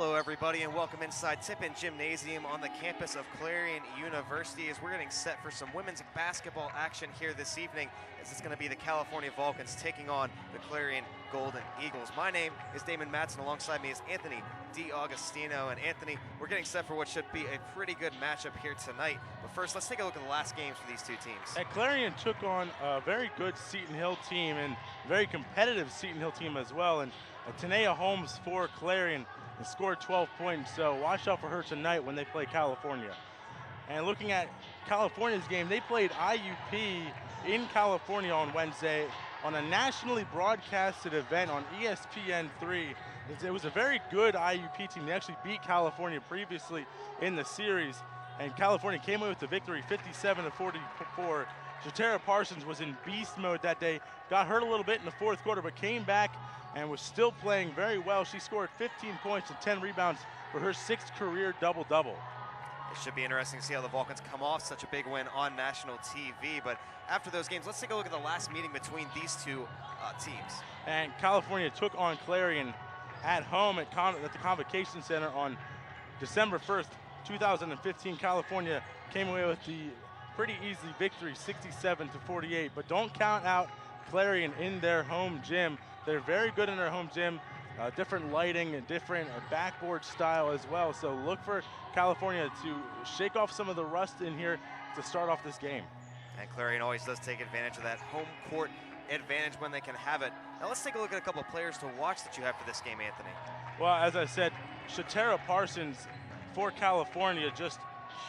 Hello everybody and welcome inside Tippin Gymnasium on the campus of Clarion University as we're getting set for some women's basketball action here this evening as it's going to be the California Vulcans taking on the Clarion Golden Eagles. My name is Damon Matson, alongside me is Anthony DiAugustino. And Anthony, we're getting set for what should be a pretty good matchup here tonight. But first, let's take a look at the last games for these two teams. And Clarion took on a very good Seton Hill team and very competitive Seton Hill team as well. And Tanea Holmes for Clarion and scored 12 points, so watch out for her tonight when they play California. And looking at California's game, they played IUP in California on Wednesday on a nationally broadcasted event on ESPN3. It was a very good IUP team. They actually beat California previously in the series, and California came away with the victory 57-44. Shatara Parsons was in beast mode that day, got hurt a little bit in the fourth quarter, but came back and was still playing very well. She scored 15 points and 10 rebounds for her sixth career double-double. It should be interesting to see how the Vulcans come off such a big win on national TV. But after those games, let's take a look at the last meeting between these two teams. And California took on Clarion at home at the Convocation Center on December 1st, 2015. California came away with the pretty easy victory, 67-48. But don't count out Clarion in their home gym. They're very good in their home gym, different lighting and different backboard style as well. So look for California to shake off some of the rust in here to start off this game. And Clarion always does take advantage of that home court advantage when they can have it. Now let's take a look at a couple of players to watch that you have for this game, Anthony. Well, as I said, Shatara Parsons for California, just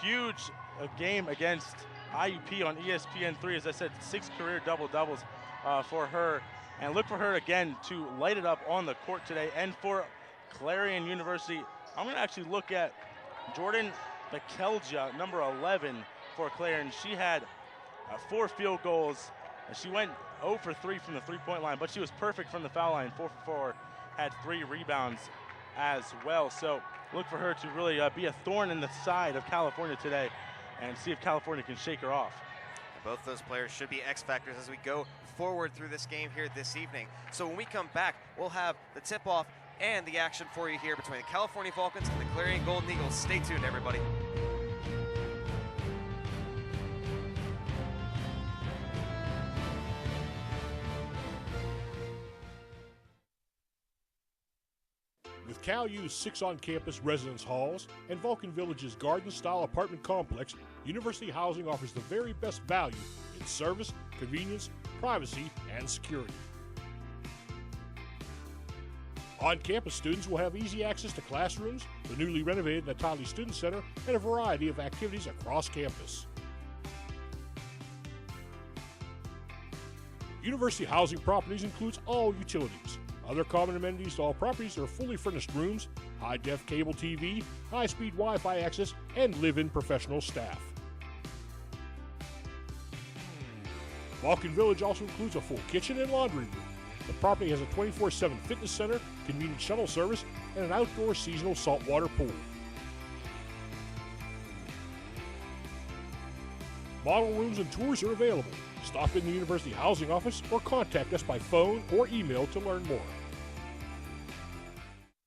huge game against IUP on ESPN3. As I said, 6 career double-doubles for her. And look for her again to light it up on the court today. And for Clarion University, I'm going to actually look at Jordan Bekelja, number 11 for Clarion. She had 4 field goals. And she went 0 for 3 from the three-point line, but she was perfect from the foul line, 4 for 4, had 3 rebounds as well. So look for her to really be a thorn in the side of California today and see if California can shake her off. Both those players should be X factors as we go forward through this game here this evening. So when we come back, we'll have the tip-off and the action for you here between the California Vulcans and the Clarion Golden Eagles. Stay tuned, everybody. With CalU's 6 on-campus residence halls and Vulcan Village's garden-style apartment complex, University Housing offers the very best value in service, convenience, privacy, and security. On-campus students will have easy access to classrooms, the newly renovated Natali Student Center, and a variety of activities across campus. University Housing Properties includes all utilities. Other common amenities to all properties are fully furnished rooms, high-def cable TV, high-speed Wi-Fi access, and live-in professional staff. Vulcan Village also includes a full kitchen and laundry room. The property has a 24/7 fitness center, convenient shuttle service, and an outdoor seasonal saltwater pool. Model rooms and tours are available. Stop in the University Housing Office or contact us by phone or email to learn more.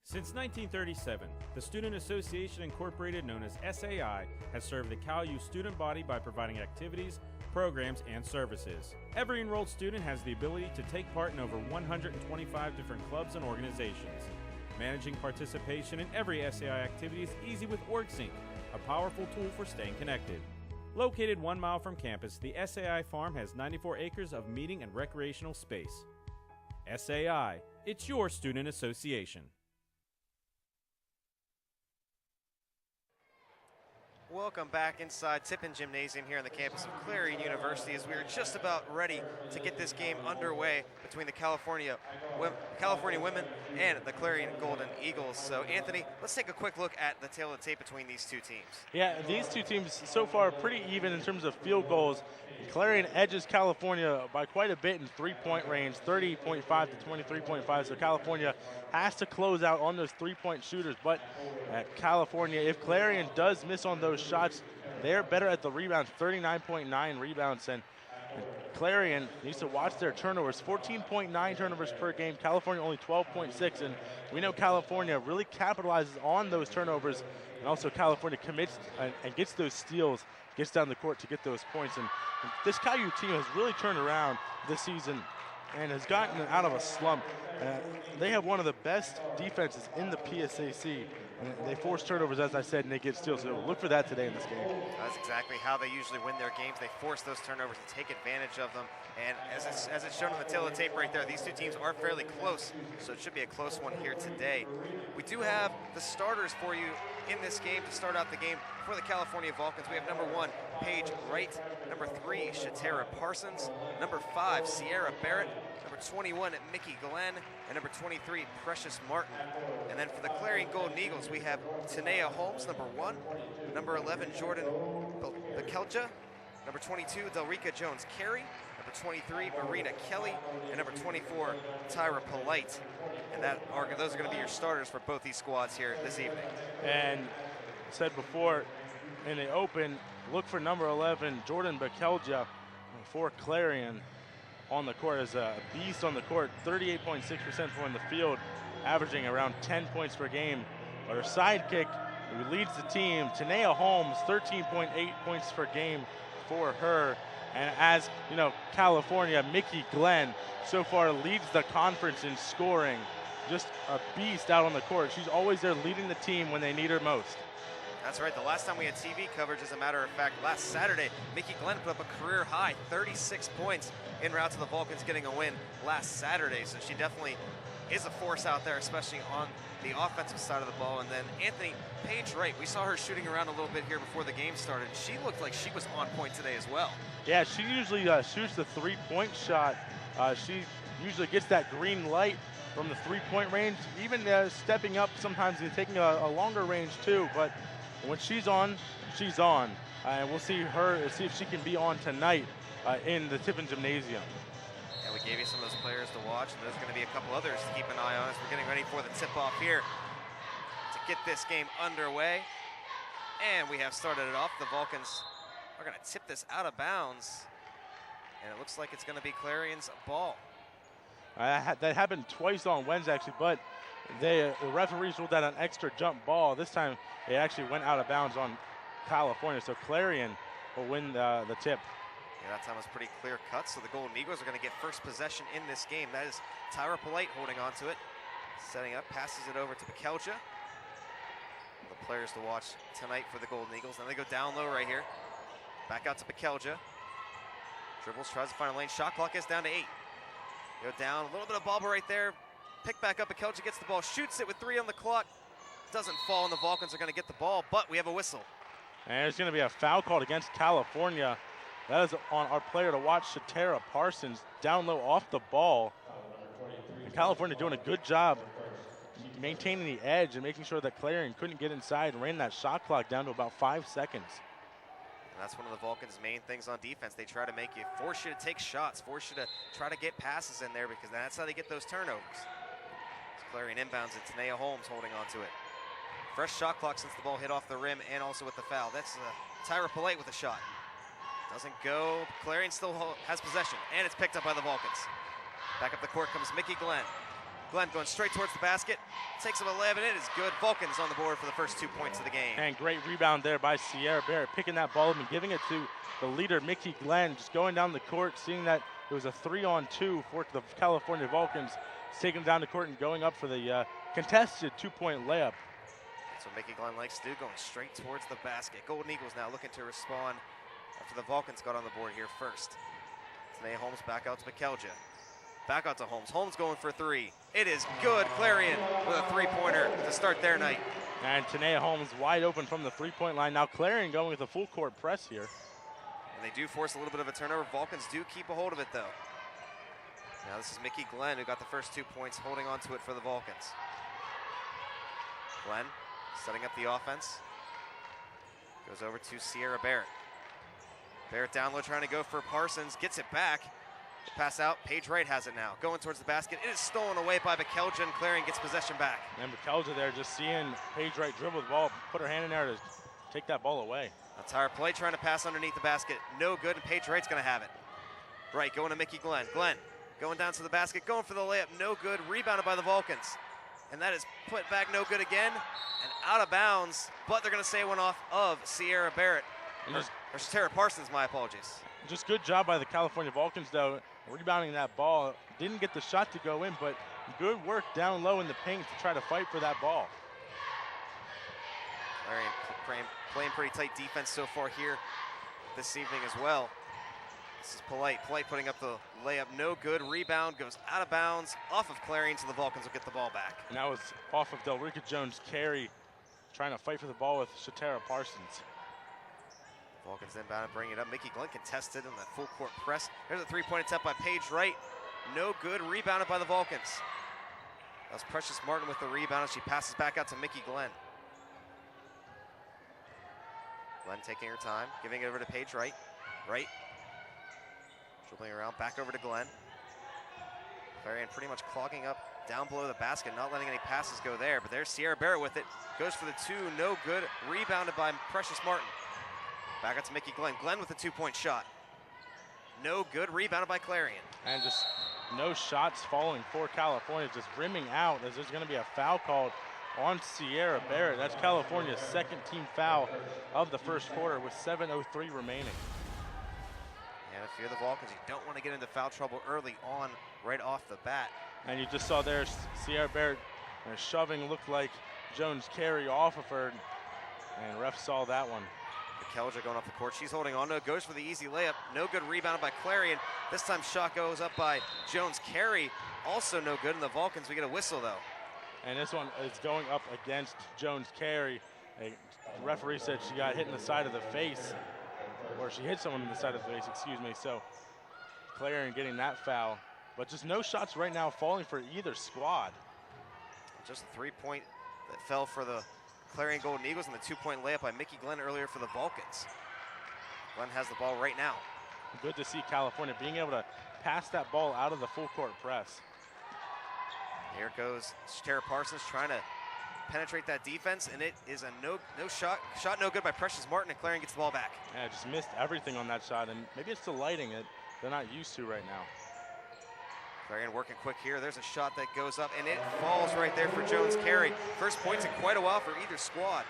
Since 1937, the Student Association Incorporated, known as SAI, has served the CalU student body by providing activities, programs, and services. Every enrolled student has the ability to take part in over 125 different clubs and organizations. Managing participation in every SAI activity is easy with OrgSync, a powerful tool for staying connected. Located 1 mile from campus, the SAI Farm has 94 acres of meeting and recreational space. SAI, it's your student association. Welcome back inside Tippin Gymnasium here on the campus of Clarion University as we are just about ready to get this game underway between the California women and the Clarion Golden Eagles. So Anthony, let's take a quick look at the tail of the tape between these two teams. Yeah, these two teams so far pretty even in terms of field goals. Clarion edges California by quite a bit in three-point range, 30.5 to 23.5. So California has to close out on those three-point shooters. But at California, if Clarion does miss on those shots, they're better at the rebounds, 39.9 rebounds. And Clarion needs to watch their turnovers, 14.9 turnovers per game. California only 12.6. And we know California really capitalizes on those turnovers, and also California commits and gets those steals, gets down the court to get those points. And this CAU team has really turned around this season and has gotten out of a slump. They have one of the best defenses in the PSAC. And they force turnovers, as I said, and they get steals. So look for that today in this game. That's exactly how they usually win their games. They force those turnovers and take advantage of them. And as it's shown on the tail of the tape right there, these two teams are fairly close, so it should be a close one here today. We do have the starters for you in this game to start out the game for the California Vulcans. We have number 1, Paige Wright, number 3, Shatara Parsons, number 5, Sierra Barrett, number 21, Mickey Glenn, and number 23, Precious Martin. And then for the Clarion Golden Eagles, we have Tanea Holmes, number 1, number 11, Jordan Bekelja, number 22, Delrika Jones-Carey, number 23, Marina Kelly, and number 24, Tyra Polite. And those are going to be your starters for both these squads here this evening. And said before in the open, look for number 11, Jordan Bekelja for Clarion on the court as a beast on the court, 38.6% from the field, averaging around 10 points per game. But her sidekick, who leads the team, Tanea Holmes, 13.8 points per game for her. And as you know, California, Mickey Glenn so far leads the conference in scoring. Just a beast out on the court. She's always there leading the team when they need her most. That's right. The last time we had TV coverage, as a matter of fact, last Saturday, Mickey Glenn put up a career high, 36 points en route to the Vulcans getting a win last Saturday. So she definitely is a force out there, especially on the offensive side of the ball. And then Anthony, Paige Wright, we saw her shooting around a little bit here before the game started. She looked like she was on point today as well. Yeah, she usually shoots the three-point shot. She usually gets that green light from the three-point range, even stepping up sometimes and taking a longer range too. But when she's on, she's on. And we'll see if she can be on tonight in the Tiffin Gymnasium. And we gave you some of those players to watch, and there's going to be a couple others to keep an eye on as we're getting ready for the tip-off here to get this game underway. And we have started it off. The Vulcans are going to tip this out of bounds, and it looks like it's going to be Clarion's ball. That happened twice on Wednesday, actually, but the referees ruled that an extra jump ball. This time, it actually went out of bounds on California, so Clarion will win the tip. Yeah, that time was pretty clear cut, so the Golden Eagles are going to get first possession in this game. That is Tyra Polite holding on to it, setting up, passes it over to Bekelja. The players to watch tonight for the Golden Eagles. Then they go down low right here. Back out to Bekelja. Dribbles, tries to find a lane. Shot clock is down to 8. Go down, a little bit of bobble right there. Pick back up, Bekelja gets the ball, shoots it with 3 on the clock. Doesn't fall, and the Vulcans are going to get the ball, but we have a whistle. And there's going to be a foul called against California. That is on our player to watch, Shatara Parsons, down low off the ball. And California doing a good job maintaining the edge and making sure that Clarion couldn't get inside and ran that shot clock down to about 5 seconds. And that's one of the Vulcans' main things on defense. They try to force you to take shots, force you to try to get passes in there, because that's how they get those turnovers. As Clarion inbounds it, Tanea Holmes holding on to it. Fresh shot clock since the ball hit off the rim and also with the foul. That's Tyra Polite with a shot. Doesn't go. Clarion still has possession, and it's picked up by the Vulcans. Back up the court comes Mickey Glenn. Glenn going straight towards the basket. Takes him 11. It is good. Vulcans on the board for the first 2 points of the game. And great rebound there by Sierra Barrett, picking that ball up and giving it to the leader, Mickey Glenn, just going down the court, seeing that it was a 3-on-2 for the California Vulcans. Taking him down the court and going up for the contested 2-point layup. That's what Mickey Glenn likes to do, going straight towards the basket. Golden Eagles now looking to respond after the Vulcans got on the board here first. Tanea Holmes back out to Bekelja. Back out to Holmes. Holmes going for 3. It is good. Clarion with a 3-pointer to start their night. And Tanea Holmes wide open from the 3-point line. Now Clarion going with a full court press here. And they do force a little bit of a turnover. Vulcans do keep a hold of it though. Now this is Mickey Glenn who got the first 2 points, holding on to it for the Vulcans. Glenn setting up the offense. Goes over to Sierra Barrett. Barrett down low trying to go for Parsons. Gets it back. Pass out. Paige Wright has it now. Going towards the basket. It is stolen away by Bekelja, and Clarion gets possession back. And Bekelja there just seeing Paige Wright dribble the ball, put her hand in there to take that ball away. A Tyra Polite trying to pass underneath the basket. No good, and Paige Wright's going to have it. Wright going to Mickey Glenn. Glenn going down to the basket, going for the layup. No good. Rebounded by the Vulcans. And that is put back no good again and out of bounds, but they're going to say one off of Sierra Barrett. Or Tara Parsons, my apologies. Just good job by the California Vulcans, though, rebounding that ball. Didn't get the shot to go in, but good work down low in the paint to try to fight for that ball. Clarion playing pretty tight defense so far here this evening as well. This is Polite. Polite putting up the layup, no good. Rebound goes out of bounds, off of Clarion, so the Vulcans will get the ball back. And that was off of Delrica Jones' carry, trying to fight for the ball with Shatara Parsons. Vulcans inbound and bring it up. Mickey Glenn contested in that full court press. There's a three-point attempt by Paige Wright. No good, rebounded by the Vulcans. That was Precious Martin with the rebound, and she passes back out to Mickey Glenn. Glenn taking her time, giving it over to Paige Wright. Wright dribbling around, back over to Glenn. Clarion pretty much clogging up down below the basket, not letting any passes go there, but there's Sierra Barrett with it. Goes for the two, no good, rebounded by Precious Martin. Back out to Mickey Glenn. Glenn with a two-point shot. No good, rebounded by Clarion. And just no shots falling for California, just rimming out as there's going to be a foul called on Sierra Barrett. That's California's second team foul of the first quarter with 7:03 remaining. And if you're the Vulcans, you don't want to get into foul trouble early on, right off the bat. And you just saw there Sierra Barrett shoving, looked like Jones carry off of her, and ref saw that one. Kelja going off the court. She's holding on to it. Goes for the easy layup. No good, rebounded by Clarion. This time shot goes up by Jones Carey. Also no good. And the Vulcans, we get a whistle though. And this one is going up against Jones Carey. The referee said she got hit in the side of the face, or she hit someone in the side of the face, excuse me. So Clarion getting that foul. But just no shots right now falling for either squad. Just a 3-point that fell for the Clarion Golden Eagles, and the two-point layup by Mickey Glenn earlier for the Vulcans. Glenn has the ball right now. Good to see California being able to pass that ball out of the full court press. Here goes Tara Parsons trying to penetrate that defense, and it is a no shot no good by Precious Martin, and Clarion gets the ball back. Yeah, just missed everything on that shot, and maybe it's the lighting that they're not used to right now. Clarion working quick here. There's a shot that goes up, and it falls right there for Jones Carey. First points in quite a while for either squad.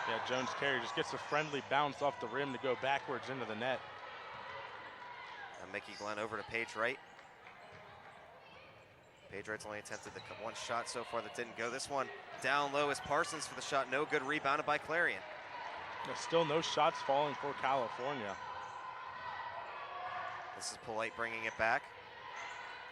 Yeah, Jones Carey just gets a friendly bounce off the rim to go backwards into the net. And Mickey Glenn over to Paige Wright. Paige Wright's only attempted the one shot so far that didn't go. This one down low is Parsons for the shot. No good, rebounded by Clarion. There's still no shots falling for California. This is Polite bringing it back.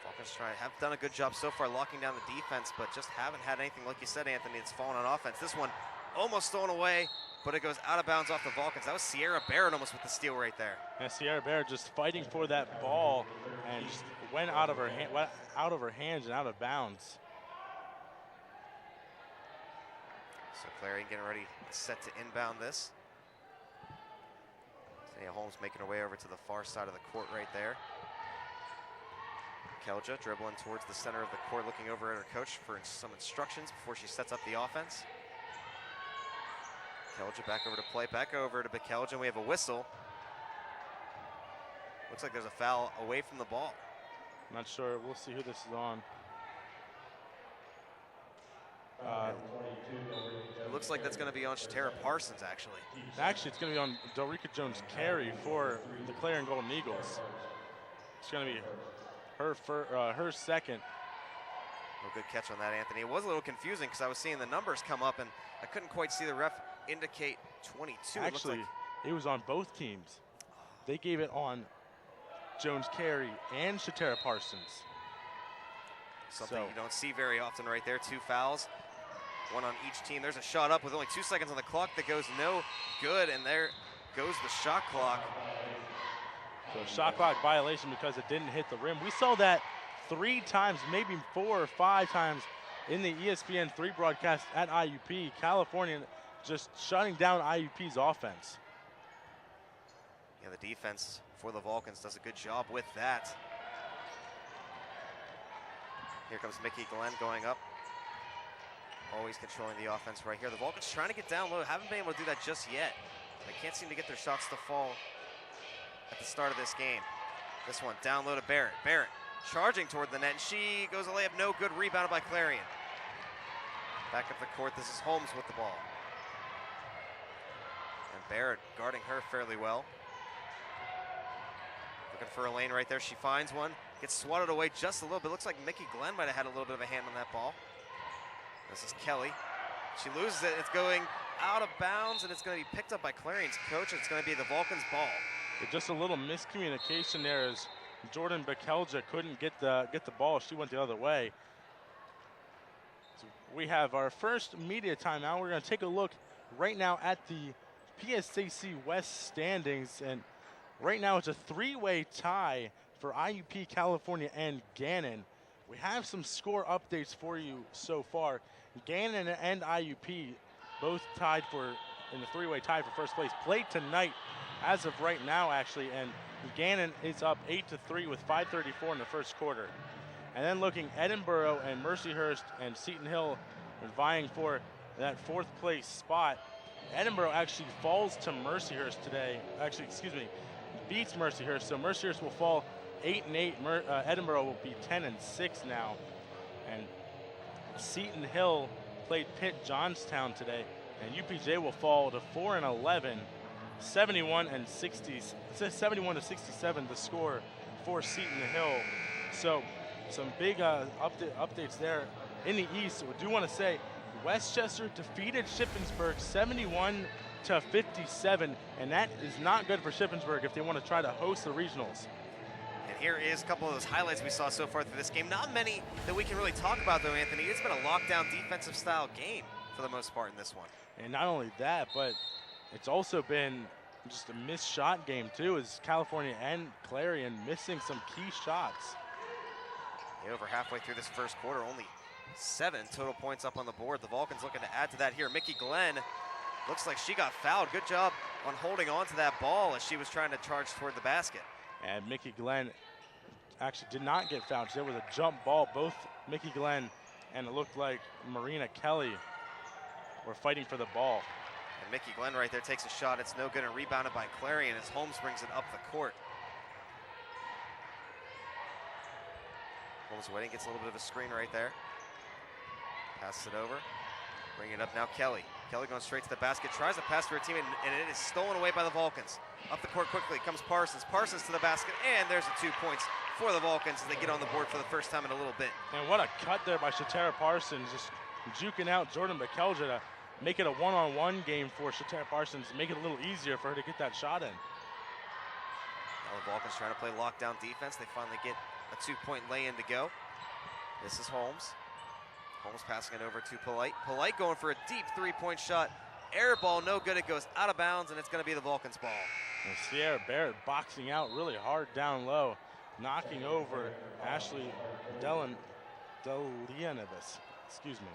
Vulcans have done a good job so far locking down the defense, but just haven't had anything, like you said, Anthony, it's fallen on offense. This one almost stolen away, but it goes out of bounds off the Vulcans. That was Sierra Barrett almost with the steal right there. And Sierra Barrett just fighting for that ball and just went out of her hands and out of bounds. So Clarion getting ready, set to inbound this. Tania Holmes making her way over to the far side of the court right there. Kelja dribbling towards the center of the court, looking over at her coach for some instructions before she sets up the offense. Kelja back over to play, back over to Kelja, and we have a whistle. Looks like there's a foul away from the ball. I'm not sure. We'll see who this is on. It looks like that's going to be on Shatara Parsons, actually. Actually, it's going to be on Delrica Jones Carey for the Clarion Golden Eagles. It's going to be her second. No good catch on that, Anthony. It was a little confusing because I was seeing the numbers come up and I couldn't quite see the ref indicate 22. Actually, it was on both teams. They gave it on Jones Carey and Shatara Parsons. Something you don't see very often right there. Two fouls, one on each team. There's a shot up with only 2 seconds on the clock that goes no good, and there goes the shot clock. So shot clock violation because it didn't hit the rim. We saw that 3 times, maybe 4 or 5 times in the ESPN3 broadcast at IUP. California just shutting down IUP's offense. Yeah, the defense for the Vulcans does a good job with that. Here comes Mickey Glenn going up. Always controlling the offense right here. The Vulcans trying to get down low. Haven't been able to do that just yet. They can't seem to get their shots to fall at the start of this game. This one down low to Barrett. Barrett charging toward the net, and she goes a layup, no good, rebounded by Clarion. Back up the court, this is Holmes with the ball. And Barrett guarding her fairly well. Looking for a lane right there, she finds one. Gets swatted away just a little bit. Looks like Mickey Glenn might have had a little bit of a hand on that ball. This is Kelly. She loses it, it's going out of bounds, and it's going to be picked up by Clarion's coach, and it's going to be the Vulcans' ball. Just a little miscommunication there as Jordan Bekelja couldn't get the ball. She went the other way. So we have our first media timeout. We're going to take a look right now at the PSAC West standings, and right now it's a three-way tie for IUP, California, and Gannon. We have some score updates for you so far. Gannon and IUP both tied in the three-way tie for first place. Played tonight as of right now, actually, and Gannon is up 8-3 with 5:34 in the first quarter. And then looking, Edinboro and Mercyhurst and Seton Hill are vying for that fourth place spot. Edinboro actually falls to Mercyhurst today. Actually, excuse me, beats Mercyhurst. So Mercyhurst will fall 8-8. Edinboro will be 10-6 now. And Seton Hill played Pitt Johnstown today, and UPJ will fall to 4-11, 71-67 the score for Seton Hill. So some big updates there in the East. We do want to say Westchester defeated Shippensburg 71-57, and that is not good for Shippensburg if they want to try to host the regionals. And here is a couple of those highlights we saw so far through this game. Not many that we can really talk about, though, Anthony. It's been a lockdown defensive style game for the most part in this one. And not only that, but it's also been just a missed shot game, too, as California and Clarion missing some key shots. Yeah, over halfway through this first quarter, only 7 total points up on the board. The Vulcans looking to add to that here. Mickey Glenn looks like she got fouled. Good job on holding on to that ball as she was trying to charge toward the basket. And Mickey Glenn actually did not get fouled. There was a jump ball. Both Mickey Glenn and it looked like Marina Kelly were fighting for the ball. And Mickey Glenn right there takes a shot. It's no good and rebounded by Clarion as Holmes brings it up the court. Holmes waiting, gets a little bit of a screen right there. Passes it over. Bring it up now, Kelly. Kelly going straight to the basket, tries to pass to her teammate, and it is stolen away by the Vulcans. Up the court quickly comes Parsons. Parsons to the basket, and there's the 2 points for the Vulcans as they get on the board for the first time in a little bit. And what a cut there by Shatara Parsons, just juking out Jordan Bekelja to make it a one-on-one game for Shatara Parsons, make it a little easier for her to get that shot in. Now the Vulcans trying to play lockdown defense. They finally get a 2-point lay-in to go. This is Holmes. Holmes passing it over to Polite. Polite going for a deep 3-point shot. Air ball, no good. It goes out of bounds, and it's going to be the Vulcans' ball. And Sierra Barrett boxing out really hard down low, knocking over Ashley Delianibus. Excuse me.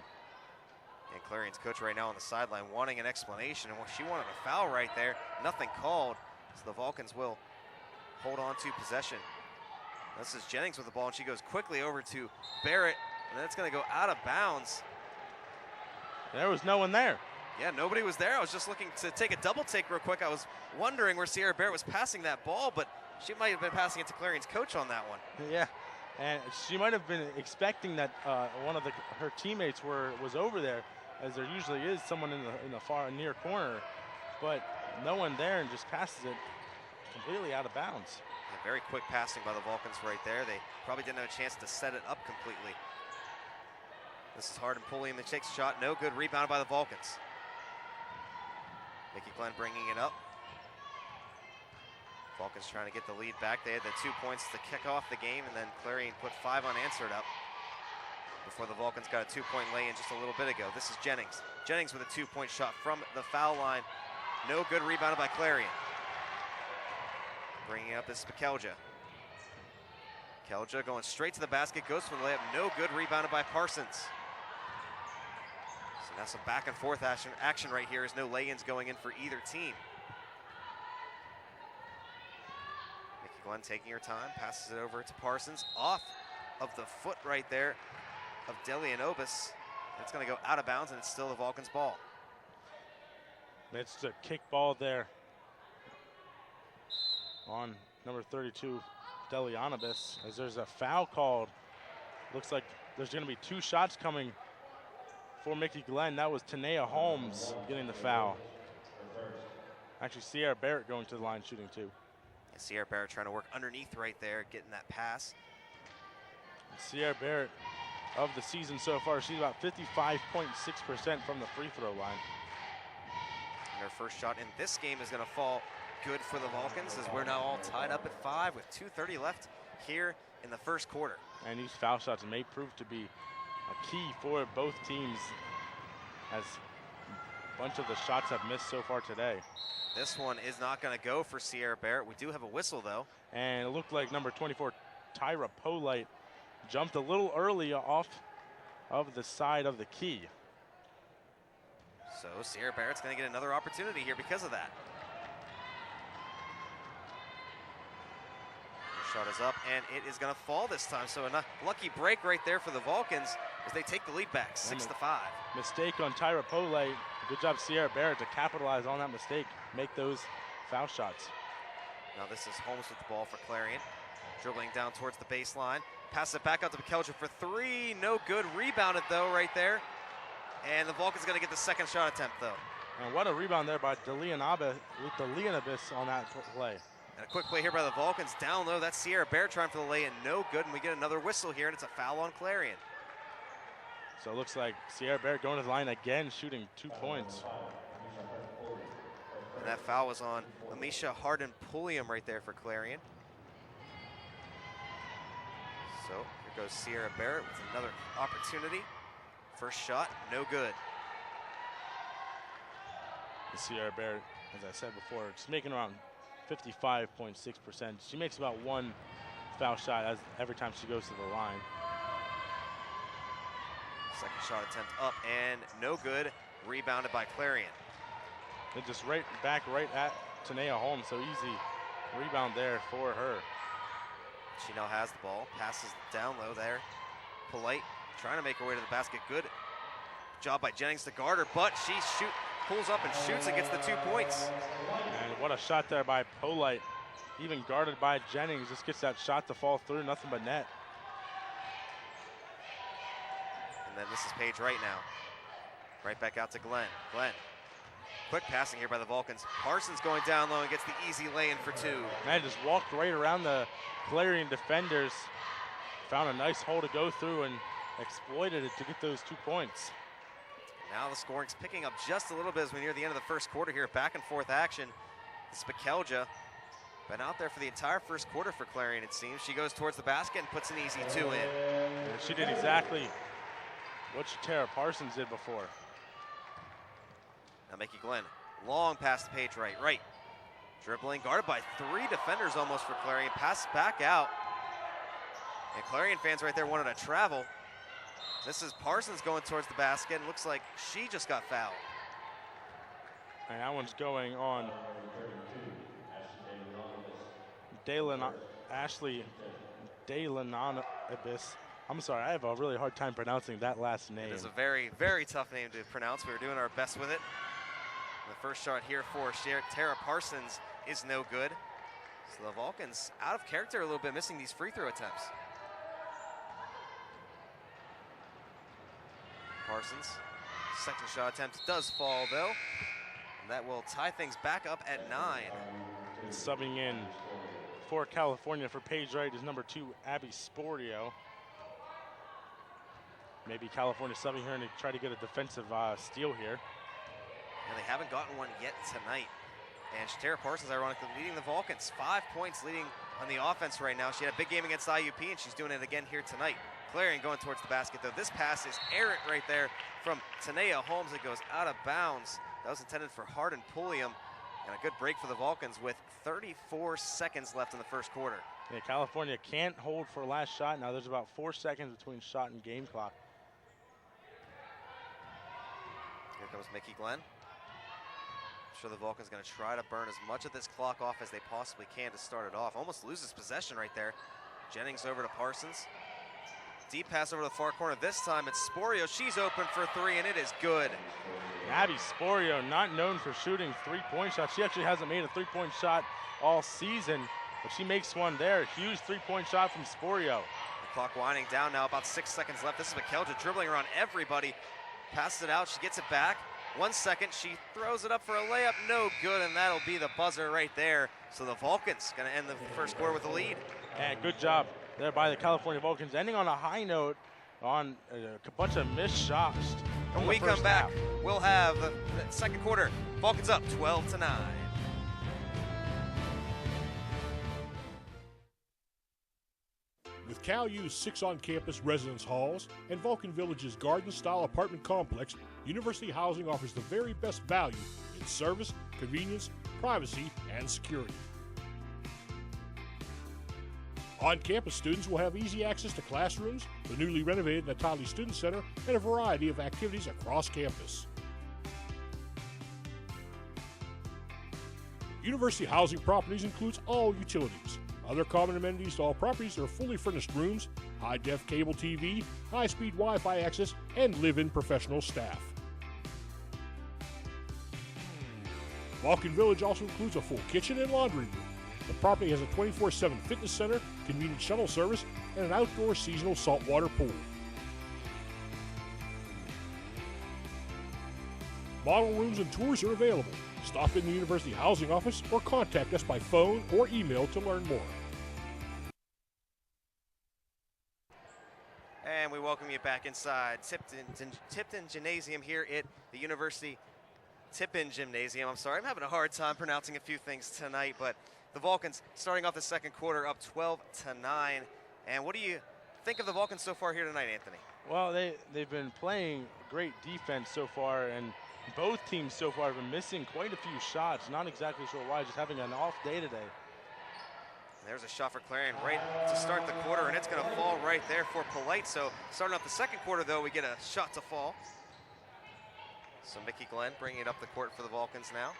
And Clarion's coach right now on the sideline wanting an explanation. And she wanted a foul right there. Nothing called. So the Vulcans will hold on to possession. This is Jennings with the ball, and she goes quickly over to Barrett. And then it's going to go out of bounds. There was no one there. Yeah, nobody was there. I was just looking to take a double take real quick. I was wondering where Sierra Barrett was passing that ball, but she might have been passing it to Clarion's coach on that one. Yeah, and she might have been expecting that one of her teammates was over there, as there usually is someone in the far near corner, but no one there, and just passes it completely out of bounds. Yeah, very quick passing by the Vulcans right there. They probably didn't have a chance to set it up completely. This is Harden pulling the takes shot. No good. Rebounded by the Vulcans. Mickey Glenn bringing it up. Vulcans trying to get the lead back. They had the 2 points to kick off the game, and then Clarion put 5 unanswered up before the Vulcans got a 2-point lay-in just a little bit ago. This is Jennings. Jennings with a 2-point shot from the foul line. No good. Rebounded by Clarion. Bringing it up is Bekelja. Bekelja going straight to the basket. Goes for the layup. No good. Rebounded by Parsons. Now some back and forth action right here as no lay-ins going in for either team. Mickey Glenn taking her time, passes it over to Parsons. Off of the foot right there of Delianobis. It's going to go out of bounds, and it's still the Vulcans' ball. It's a kick ball there on number 32, Delianobis, as there's a foul called. Looks like there's going to be 2 shots coming for Mickey Glenn. That was Tanea Holmes getting the foul. Actually, Sierra Barrett going to the line shooting too. And Sierra Barrett trying to work underneath right there, getting that pass. Sierra Barrett, of the season so far, she's about 55.6% from the free throw line. And her first shot in this game is going to fall good for the Vulcans, as we're now all tied up at 5 with 2:30 left here in the first quarter. And these foul shots may prove to be a key for both teams, as a bunch of the shots have missed so far today. This one is not going to go for Sierra Barrett. We do have a whistle, though. And it looked like number 24, Tyra Polite, jumped a little early off of the side of the key. So Sierra Barrett's going to get another opportunity here because of that. The shot is up, and it is going to fall this time. So a lucky break right there for the Vulcans as they take the lead back, 6-5. Mistake on Tyra Polite. Good job, Sierra Barrett, to capitalize on that mistake, make those foul shots. Now this is Holmes with the ball for Clarion. Dribbling down towards the baseline. Passes it back out to McKelger for 3. No good. Rebounded, though, right there. And the Vulcans going to get the second shot attempt, though. And what a rebound there by DeLeonabis on that play. And a quick play here by the Vulcans. Down low, that's Sierra Barrett trying for the lay-in. No good, and we get another whistle here, and it's a foul on Clarion. So it looks like Sierra Barrett going to the line again, shooting 2 points. And that foul was on Amisha Harden-Pulliam right there for Clarion. So here goes Sierra Barrett with another opportunity. First shot, no good. And Sierra Barrett, as I said before, just making around 55.6%. She makes about 1 foul shot every time she goes to the line. Second shot attempt up and no good. Rebounded by Clarion. And just right at Tanea Holmes, so easy rebound there for her. She now has the ball, passes down low there. Polite trying to make her way to the basket. Good job by Jennings to guard her, but she pulls up and shoots and gets the 2 points. And what a shot there by Polite. Even guarded by Jennings, just gets that shot to fall through, nothing but net. And then this is Paige right now. Right back out to Glenn. Glenn. Quick passing here by the Vulcans. Parsons going down low and gets the easy lay-in for 2. Man, just walked right around the Clarion defenders. Found a nice hole to go through and exploited it to get those 2 points. Now the scoring's picking up just a little bit as we near the end of the first quarter here. Back and forth action. Spikelja been out there for the entire first quarter for Clarion, it seems. She goes towards the basket and puts an easy 2 in. And she did exactly what Tara Parsons did before. Now Mickey Glenn, long pass to Paige right. Dribbling, guarded by 3 defenders almost for Clarion. Pass back out. And Clarion fans right there wanted to travel. This is Parsons going towards the basket, and looks like she just got fouled. And that one's going on Ashley Dalanabis. I'm sorry, I have a really hard time pronouncing that last name. It is a very, very tough name to pronounce. We were doing our best with it. The first shot here for Tara Parsons is no good. So the Vulcans out of character a little bit, missing these free throw attempts. Parsons, second shot attempt does fall though. And that will tie things back up at 9. And subbing in for California for Paige Wright is number 2, Abby Sporio. Maybe California subbing her and try to get a defensive steal here. And they haven't gotten one yet tonight. And Tara Parsons, ironically, leading the Vulcans. 5 points leading on the offense right now. She had a big game against IUP, and she's doing it again here tonight. Clarion going towards the basket, though. This pass is errant right there from Tanea Holmes. It goes out of bounds. That was intended for Harden-Pulliam. And a good break for the Vulcans with 34 seconds left in the first quarter. Yeah, California can't hold for a last shot. Now there's about 4 seconds between shot and game clock. Here comes Mickey Glenn. I'm sure the Vulcans going to try to burn as much of this clock off as they possibly can to start it off. Almost loses possession right there. Jennings over to Parsons. Deep pass over to the far corner. This time it's Sporio. She's open for 3, and it is good. Abby Sporio, not known for shooting 3-point shots. She actually hasn't made a 3-point shot all season, but she makes one there. Huge 3-point shot from Sporio. The clock winding down now, about 6 seconds left. This is McKelja dribbling around everybody. passes it out, she gets it back. 1 second, she throws it up for a layup, no good, and that'll be the buzzer right there. So the Vulcans gonna end the first quarter with a lead. And good job there by the California Vulcans, ending on a high note on a bunch of missed shots. When we come back, we'll have the second quarter. Vulcans up 12-9. With Cal U's 6 on-campus residence halls and Vulcan Village's garden-style apartment complex, University Housing offers the very best value in service, convenience, privacy, and security. On-campus students will have easy access to classrooms, the newly renovated Natali Student Center, and a variety of activities across campus. University Housing Properties includes all utilities. Other common amenities to all properties are fully furnished rooms, high-def cable TV, high-speed Wi-Fi access, and live-in professional staff. Vulcan Village also includes a full kitchen and laundry room. The property has a 24/7 fitness center, convenient shuttle service, and an outdoor seasonal saltwater pool. Model rooms and tours are available. Stop in the University Housing Office or contact us by phone or email to learn more. And we welcome you back inside Tipton Gymnasium here at the University Tippin Gymnasium. I'm sorry, I'm having a hard time pronouncing a few things tonight, but the Vulcans starting off the second quarter up 12-9. And what do you think of the Vulcans so far here tonight, Anthony? Well, they've been playing great defense so far, and both teams so far have been missing quite a few shots. Not exactly sure why, just having an off day today. There's a shot for Clarion right to start the quarter, and it's going to fall right there for Polite. So starting off the second quarter, though, we get a shot to fall. So Mickey Glenn bringing it up the court for the Vulcans now.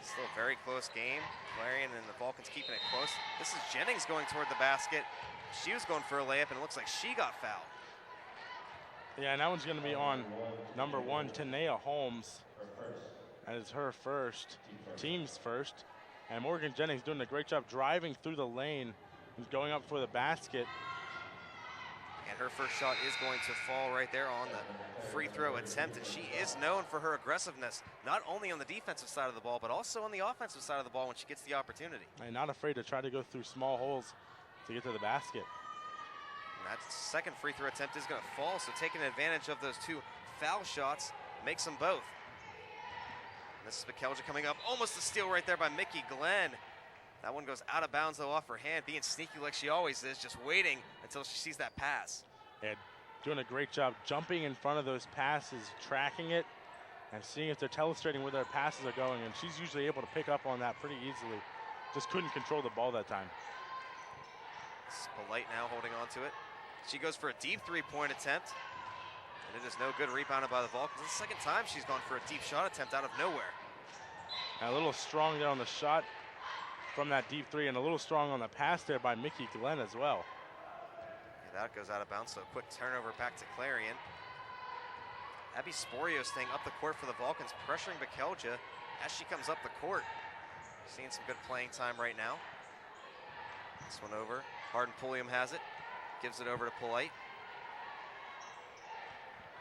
Still a very close game. Clarion and the Vulcans keeping it close. This is Jennings going toward the basket. She was going for a layup, and it looks like she got fouled. Yeah, and that one's going to be on number 1, Tanea Holmes. That is her first, team's first. And Morgan Jennings doing a great job driving through the lane and going up for the basket. And her first shot is going to fall right there on the free throw attempt. And she is known for her aggressiveness, not only on the defensive side of the ball, but also on the offensive side of the ball when she gets the opportunity. And not afraid to try to go through small holes to get to the basket. And that second free throw attempt is going to fall, so taking advantage of those 2 foul shots makes them both. And this is McKelger coming up, almost a steal right there by Mickey Glenn. That one goes out of bounds though off her hand, being sneaky like she always is, just waiting until she sees that pass. And doing a great job jumping in front of those passes, tracking it, and seeing if they're telestrating where their passes are going, and she's usually able to pick up on that pretty easily. Just couldn't control the ball that time. This is Polite now holding on to it. She goes for a deep three-point attempt, and it is no good, rebounded by the Vulcans. It's the second time she's gone for a deep shot attempt out of nowhere. And a little strong there on the shot from that deep three, and a little strong on the pass there by Mickey Glenn as well. Yeah, that goes out of bounds, so a quick turnover back to Clarion. Abby Sporio staying up the court for the Vulcans, pressuring Bekelja as she comes up the court. Seeing some good playing time right now. This one over. Harden Pulliam has it. Gives it over to Polite.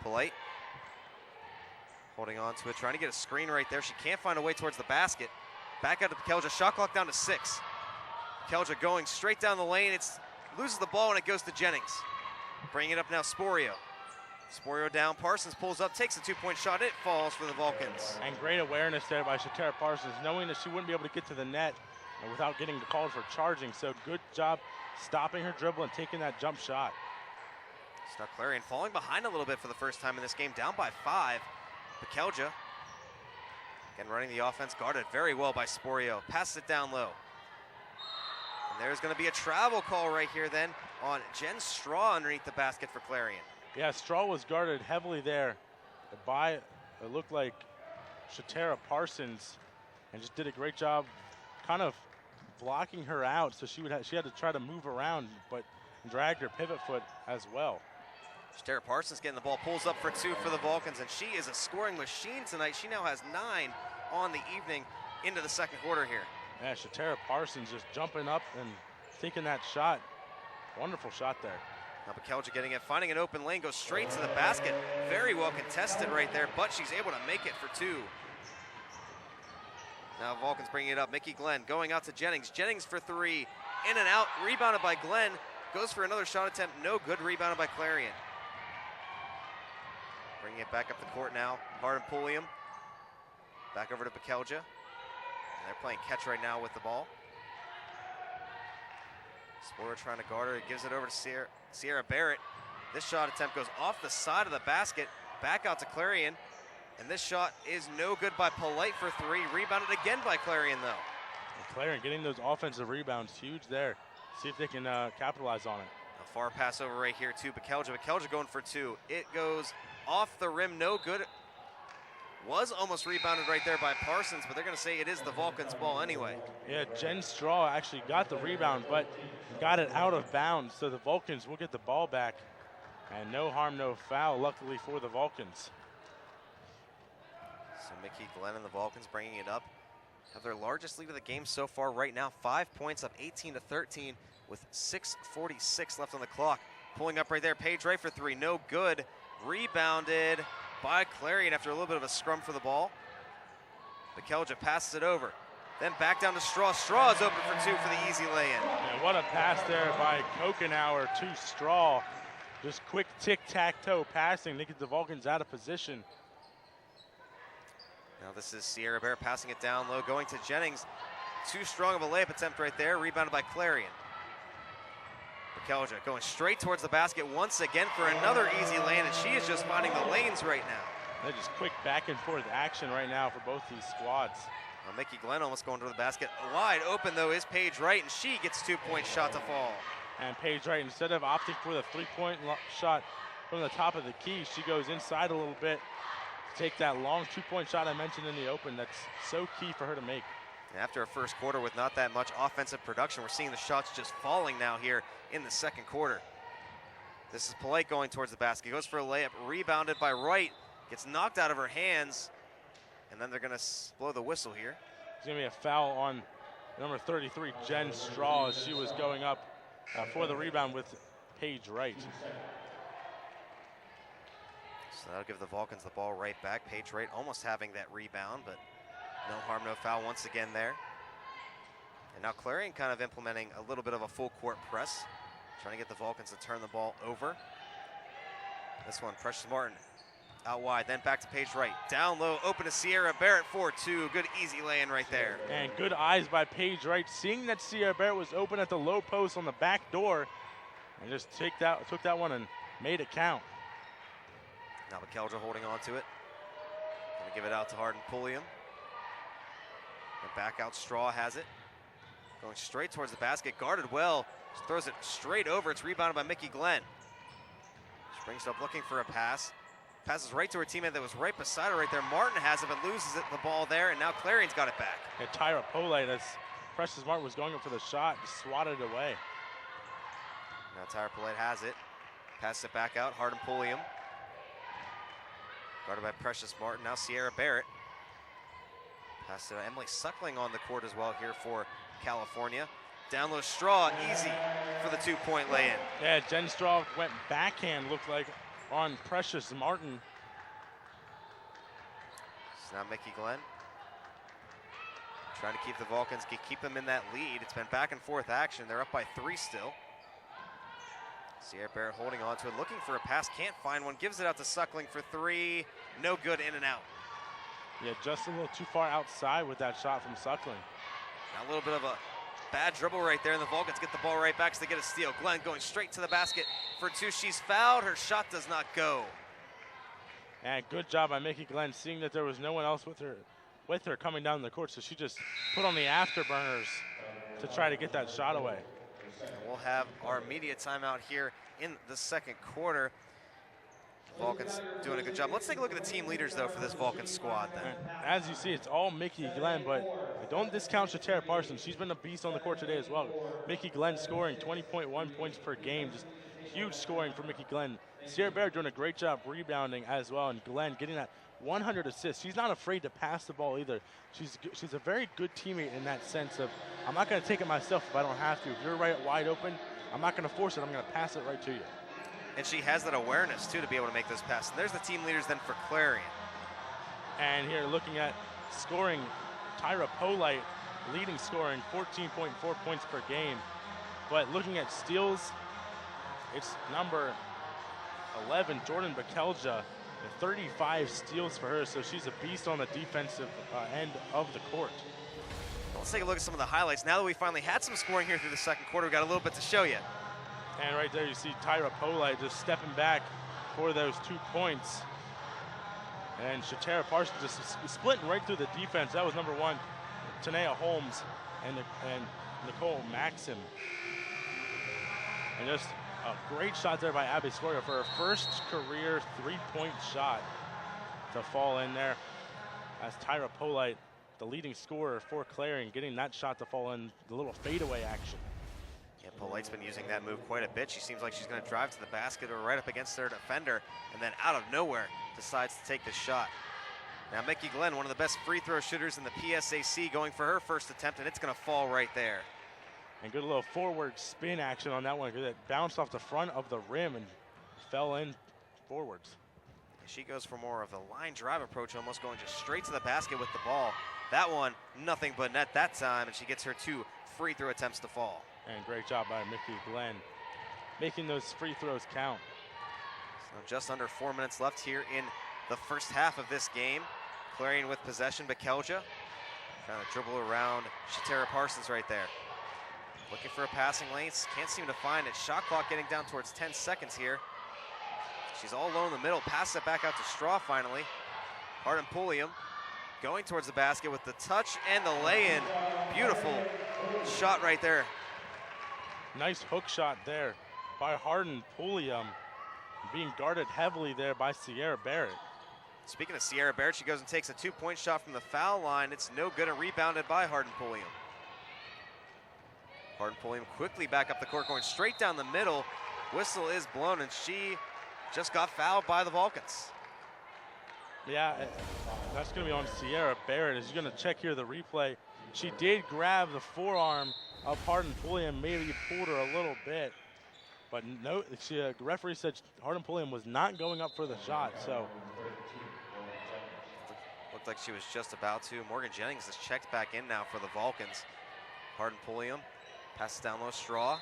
Polite holding on to it, trying to get a screen right there. She can't find a way towards the basket. Back out to Bekelja. Shot clock down to 6. Bekelja going straight down the lane. It loses the ball and it goes to Jennings. Bringing it up now, Sporio. Sporio down. Parsons pulls up, takes a 2-point shot. It falls for the Vulcans. And great awareness there by Shatara Parsons, knowing that she wouldn't be able to get to the net without getting called for charging. So good job stopping her dribble and taking that jump shot. Now Clarion falling behind a little bit for the first time in this game, down by 5. Bekelja, again running the offense, guarded very well by Sporio. Passes it down low. And there's going to be a travel call right here then on Jen Straw underneath the basket for Clarion. Yeah, Straw was guarded heavily there by, it looked like, Shatara Parsons, and just did a great job kind of blocking her out, so she had to try to move around, but dragged her pivot foot as well. Shatara Parsons getting the ball, pulls up for 2 for the Vulcans, and she is a scoring machine tonight. She now has 9 on the evening into the second quarter here. Yeah, Shatara Parsons just jumping up and taking that shot. Wonderful shot there. Now Bekelja getting it, finding an open lane, goes straight to the basket. Very well contested right there, but she's able to make it for 2. Now Vulcans bringing it up. Mickey Glenn going out to Jennings. Jennings for 3, in and out, rebounded by Glenn. Goes for another shot attempt, no good, rebounded by Clarion. Bringing it back up the court now, Hardin Pulliam. Back over to Bekelja. And they're playing catch right now with the ball. Sporer trying to guard her, he gives it over to Sierra Barrett. This shot attempt goes off the side of the basket, back out to Clarion. And this shot is no good by Polite for 3, rebounded again by Clarion though. And Clarion getting those offensive rebounds, huge there. See if they can capitalize on it. A far pass over right here to Bekelja. Bekelja going for 2. It goes off the rim, no good. Was almost rebounded right there by Parsons, but they're going to say it is the Vulcans' ball anyway. Yeah, Jen Straw actually got the rebound, but got it out of bounds, so the Vulcans will get the ball back. And no harm, no foul, luckily for the Vulcans. So Mickey Glenn and the Vulcans bringing it up. Have their largest lead of the game so far right now, 5 points up 18-13 with 6:46 left on the clock. Pulling up right there, Paige Wright for 3, no good. Rebounded by Clarion after a little bit of a scrum for the ball. Bekelja passes it over. Then back down to Straw. Straw is open for 2 for the easy lay-in. And what a pass there by Kokenauer to Straw. Just quick tic-tac-toe passing to get the Vulcans out of position. Now this is Sierra Bear passing it down low, going to Jennings. Too strong of a layup attempt right there, rebounded by Clarion. Bekelja going straight towards the basket once again for another easy lane, and she is just finding the lanes right now. They're just quick back and forth action right now for both these squads. Well, Mickey Glenn almost going to the basket. Wide open though is Paige Wright, and she gets 2-point shot to fall. And Paige Wright, instead of opting for the 3-point shot from the top of the key, she goes inside a little bit to take that long 2-point shot I mentioned in the open. That's so key for her to make. After a first quarter with not that much offensive production, we're seeing the shots just falling now here in the second quarter. This is Polite going towards the basket, goes for a layup, rebounded by Wright, gets knocked out of her hands, and then they're gonna blow the whistle here. There's gonna be a foul on number 33, Jen Straw, as she was going up for the rebound with Paige Wright. So that'll give the Vulcans the ball right back. Paige Wright almost having that rebound, but no harm, no foul once again there. And now Clarion kind of implementing a little bit of a full court press, trying to get the Vulcans to turn the ball over. This one, Precious Martin out wide, then back to Paige Wright. Down low, open to Sierra Barrett for 2. Good easy lay-in right there. And good eyes by Paige Wright, seeing that Sierra Barrett was open at the low post on the back door, and just took that one and made it count. Now Bekelja holding on to it. Gonna give it out to Hardin Pulliam. And back out, Straw has it. Going straight towards the basket, guarded well. Just throws it straight over. It's rebounded by Mickey Glenn. She brings it up looking for a pass. Passes right to her teammate that was right beside her right there. Martin has it, but loses the ball there, and now Clarion's got it back. And Tyra Polite, as Precious Martin was going up for the shot, just swatted it away. Now Tyra Polite has it. Passes it back out, Hardin Pulliam. Guarded by Precious Martin, now Sierra Barrett. Pass to Emily Suckling on the court as well here for California. Down low, Straw, easy for the 2-point lay-in. Yeah, Jen Straw went backhand, looked like, on Precious Martin. So now Mickey Glenn trying to keep the Vulcans, keep them in that lead. It's been back and forth action. They're up by 3 still. Sierra Barrett holding on to it, looking for a pass, can't find one, gives it out to Suckling for 3. No good, in and out. Yeah, just a little too far outside with that shot from Suckling. Now a little bit of a bad dribble right there, and the Vulcans get the ball right back, so they get a steal. Glenn going straight to the basket for 2. She's fouled. Her shot does not go. And good job by Mickey Glenn, seeing that there was no one else with her coming down the court, so she just put on the afterburners to try to get that shot away. And we'll have our media timeout here in the second quarter. Vulcans doing a good job. Let's take a look at the team leaders, though, for this Vulcan squad, then. As you see, it's all Mickey Glenn, but don't discount Shatara Parsons. She's been a beast on the court today as well. Mickey Glenn scoring 20.1 points per game. Just huge scoring for Mickey Glenn. Sierra Bear doing a great job rebounding as well, and Glenn getting that 100 assists. She's not afraid to pass the ball either. She's a very good teammate in that sense of, I'm not going to take it myself if I don't have to. If you're right wide open, I'm not going to force it. I'm going to pass it right to you. And she has that awareness, too, to be able to make those passes. And there's the team leaders then for Clarion. And here looking at scoring, Tyra Polite leading scoring 14.4 points per game. But looking at steals, it's number 11, Jordan Bakelja, 35 steals for her. So she's a beast on the defensive end of the court. Let's take a look at some of the highlights. Now that we finally had some scoring here through the second quarter, we've got a little bit to show you. And right there you see Tyra Polite just stepping back for those 2 points. And Shatara Parsons just splitting right through the defense. That was number 1, Tanea Holmes and Nicole Maxim. And just a great shot there by Abby Scoria for her first career 3-point shot to fall in there. As Tyra Polite, the leading scorer for Clarion, getting that shot to fall in, the little fadeaway action. Yeah, Polite's been using that move quite a bit. She seems like she's going to drive to the basket or right up against their defender, and then out of nowhere decides to take the shot. Now Mickey Glenn, one of the best free throw shooters in the PSAC, going for her first attempt, and it's going to fall right there. And good little forward spin action on that one. It bounced off the front of the rim and fell in forwards. She goes for more of the line drive approach, almost going just straight to the basket with the ball. That one, nothing but net that time, and she gets her 2 free throw attempts to fall. And great job by Mickey Glenn, making those free throws count. So just under 4 minutes left here in the first half of this game. Clarion with possession, Bakelja trying to dribble around Shatara Parsons right there. Looking for a passing lane, can't seem to find it. Shot clock getting down towards 10 seconds here. She's all alone in the middle, passes it back out to Straw finally. Hardin Pulliam going towards the basket with the touch and the lay-in. Beautiful shot right there. Nice hook shot there by Hardin Pulliam, being guarded heavily there by Sierra Barrett. Speaking of Sierra Barrett, she goes and takes a 2-point shot from the foul line. It's no good and rebounded by Hardin Pulliam. Hardin Pulliam quickly back up the court, going straight down the middle. Whistle is blown, and she just got fouled by the Vulcans. Yeah, that's going to be on Sierra Barrett. As you're going to check here the replay, she did grab the forearm of Hardin Pulliam, maybe pulled her a little bit. But no, the referee said Hardin Pulliam was not going up for the shot, so. Looked like she was just about to. Morgan Jennings has checked back in now for the Vulcans. Hardin Pulliam passes down low, Straw.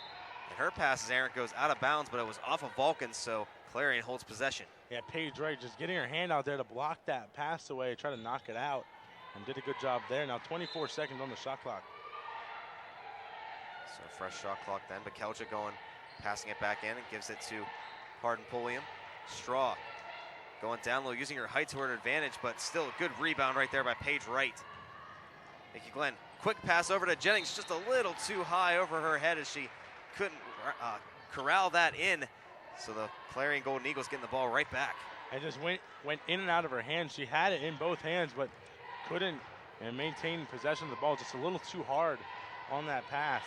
And her pass, as Aaron goes out of bounds, but it was off of Vulcans, so Clarion holds possession. Yeah, Paige Wright just getting her hand out there to block that pass away, try to knock it out, and did a good job there. Now 24 seconds on the shot clock. So fresh shot clock then. Bakelja going, passing it back in and gives it to Hardin Pulliam. Straw going down low, using her height to her advantage, but still a good rebound right there by Paige Wright. Mickey Glenn, quick pass over to Jennings, just a little too high over her head as she couldn't corral that in. So the Clarion Golden Eagles getting the ball right back. And just went in and out of her hands. She had it in both hands, but couldn't maintain possession of the ball. Just a little too hard on that pass.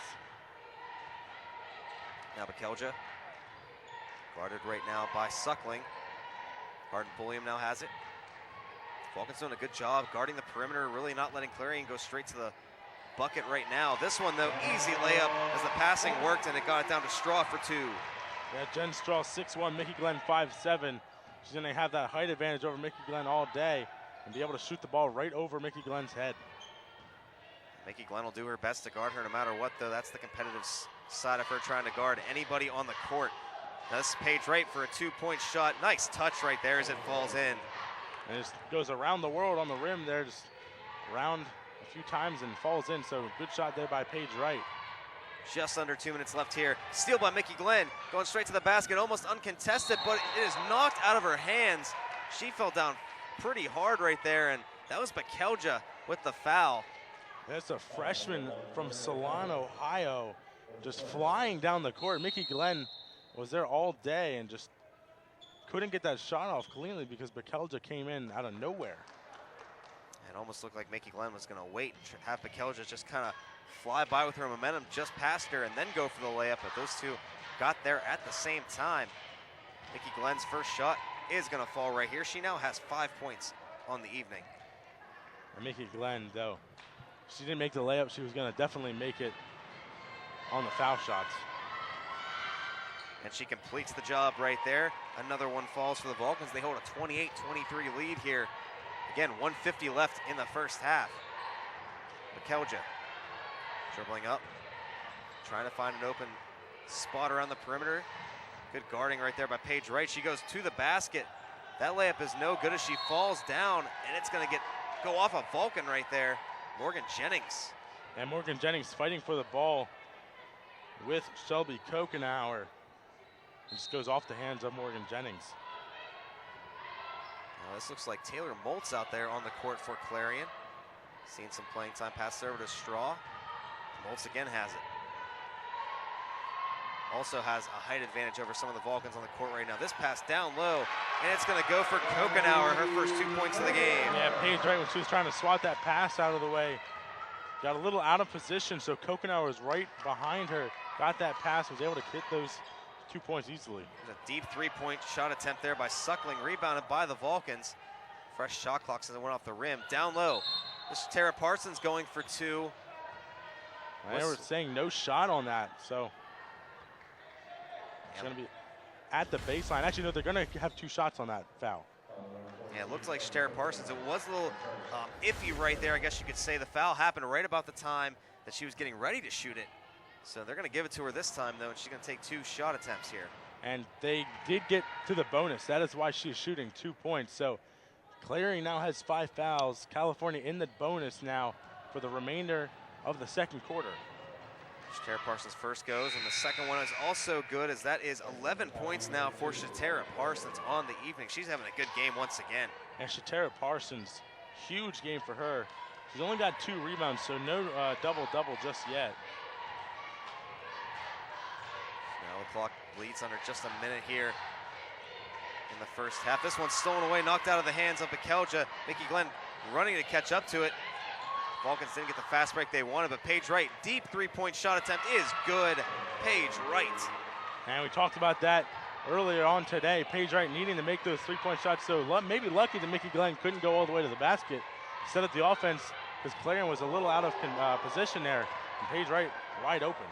Now Bakelja, guarded right now by Suckling. Hardin Pulliam now has it. Vulcan's doing a good job guarding the perimeter, really not letting Clarion go straight to the bucket right now. This one, though, easy layup as the passing worked, and it got it down to Straw for 2. Yeah, Jen Straw 6'1", Mickey Glenn 5'7". She's going to have that height advantage over Mickey Glenn all day and be able to shoot the ball right over Mickey Glenn's head. Mickey Glenn will do her best to guard her no matter what, though. That's the competitive side of her, trying to guard anybody on the court. Now this is Paige Wright for a 2-point shot. Nice touch right there as it falls in. And it just goes around the world on the rim there, just around a few times and falls in. So good shot there by Paige Wright. Just under 2 minutes left here. Steal by Mickey Glenn, going straight to the basket, almost uncontested, but it is knocked out of her hands. She fell down pretty hard right there, and that was Bakelja with the foul. That's a freshman from Salon, Ohio, just flying down the court. Mickey Glenn was there all day and just couldn't get that shot off cleanly because Bakelja came in out of nowhere. It almost looked like Mickey Glenn was going to wait and have Bakelja just kind of fly by with her momentum just past her and then go for the layup, but those two got there at the same time. Mickey Glenn's first shot is going to fall right here. She now has 5 points on the evening. And Mickey Glenn, though, she didn't make the layup. She was going to definitely make it on the foul shots. and she completes the job right there. Another one falls for the Vulcans. They hold a 28-23 lead here. Again, 150 left in the first half. Mikelja dribbling up, trying to find an open spot around the perimeter. Good guarding right there by Paige Wright. She goes to the basket. That layup is no good as she falls down, and it's going to go off a Vulcan right there. Morgan Jennings. And Morgan Jennings fighting for the ball with Shelby Kokenauer. It just goes off the hands of Morgan Jennings. Now this looks like Taylor Moltz out there on the court for Clarion. Seeing some playing time. Pass over to Straw. Moltz again has it. Also has a height advantage over some of the Vulcans on the court right now. This pass down low, and it's going to go for Kokenauer, her first 2 points of the game. Yeah, Paige Wright, when she was trying to swat that pass out of the way, got a little out of position, so Kokenauer was right behind her, got that pass, was able to hit those 2 points easily. There's a deep three-point shot attempt there by Suckling, rebounded by the Vulcans. Fresh shot clock since it went off the rim. Down low, this is Tara Parsons going for two. They were saying no shot on that, so it's going to be at the baseline. Actually, no, they're going to have 2 shots on that foul. Yeah, it looks like Tara Parsons. It was a little iffy right there. I guess you could say the foul happened right about the time that she was getting ready to shoot it. So they're going to give it to her this time, though, and she's going to take 2 shot attempts here. And they did get to the bonus. That is why she's shooting 2 points. So Clarion now has 5 fouls. California in the bonus now for the remainder of the second quarter. Shatara Parsons first goes, and the second one is also good, as that is 11 points now for Shatara Parsons on the evening. She's having a good game once again. And Shatara Parsons, huge game for her. She's only got 2 rebounds, so no double-double just yet. Now the clock bleeds under just a minute here in the first half. This one's stolen away, knocked out of the hands of Mikelja. Mickey Glenn running to catch up to it. Vulcans didn't get the fast break they wanted, but Paige Wright, deep three-point shot attempt is good. Paige Wright. And we talked about that earlier on today. Paige Wright needing to make those 3-point shots, so maybe lucky that Mickey Glenn couldn't go all the way to the basket. Set up the offense because Clarion was a little out of position there, and Paige Wright wide open.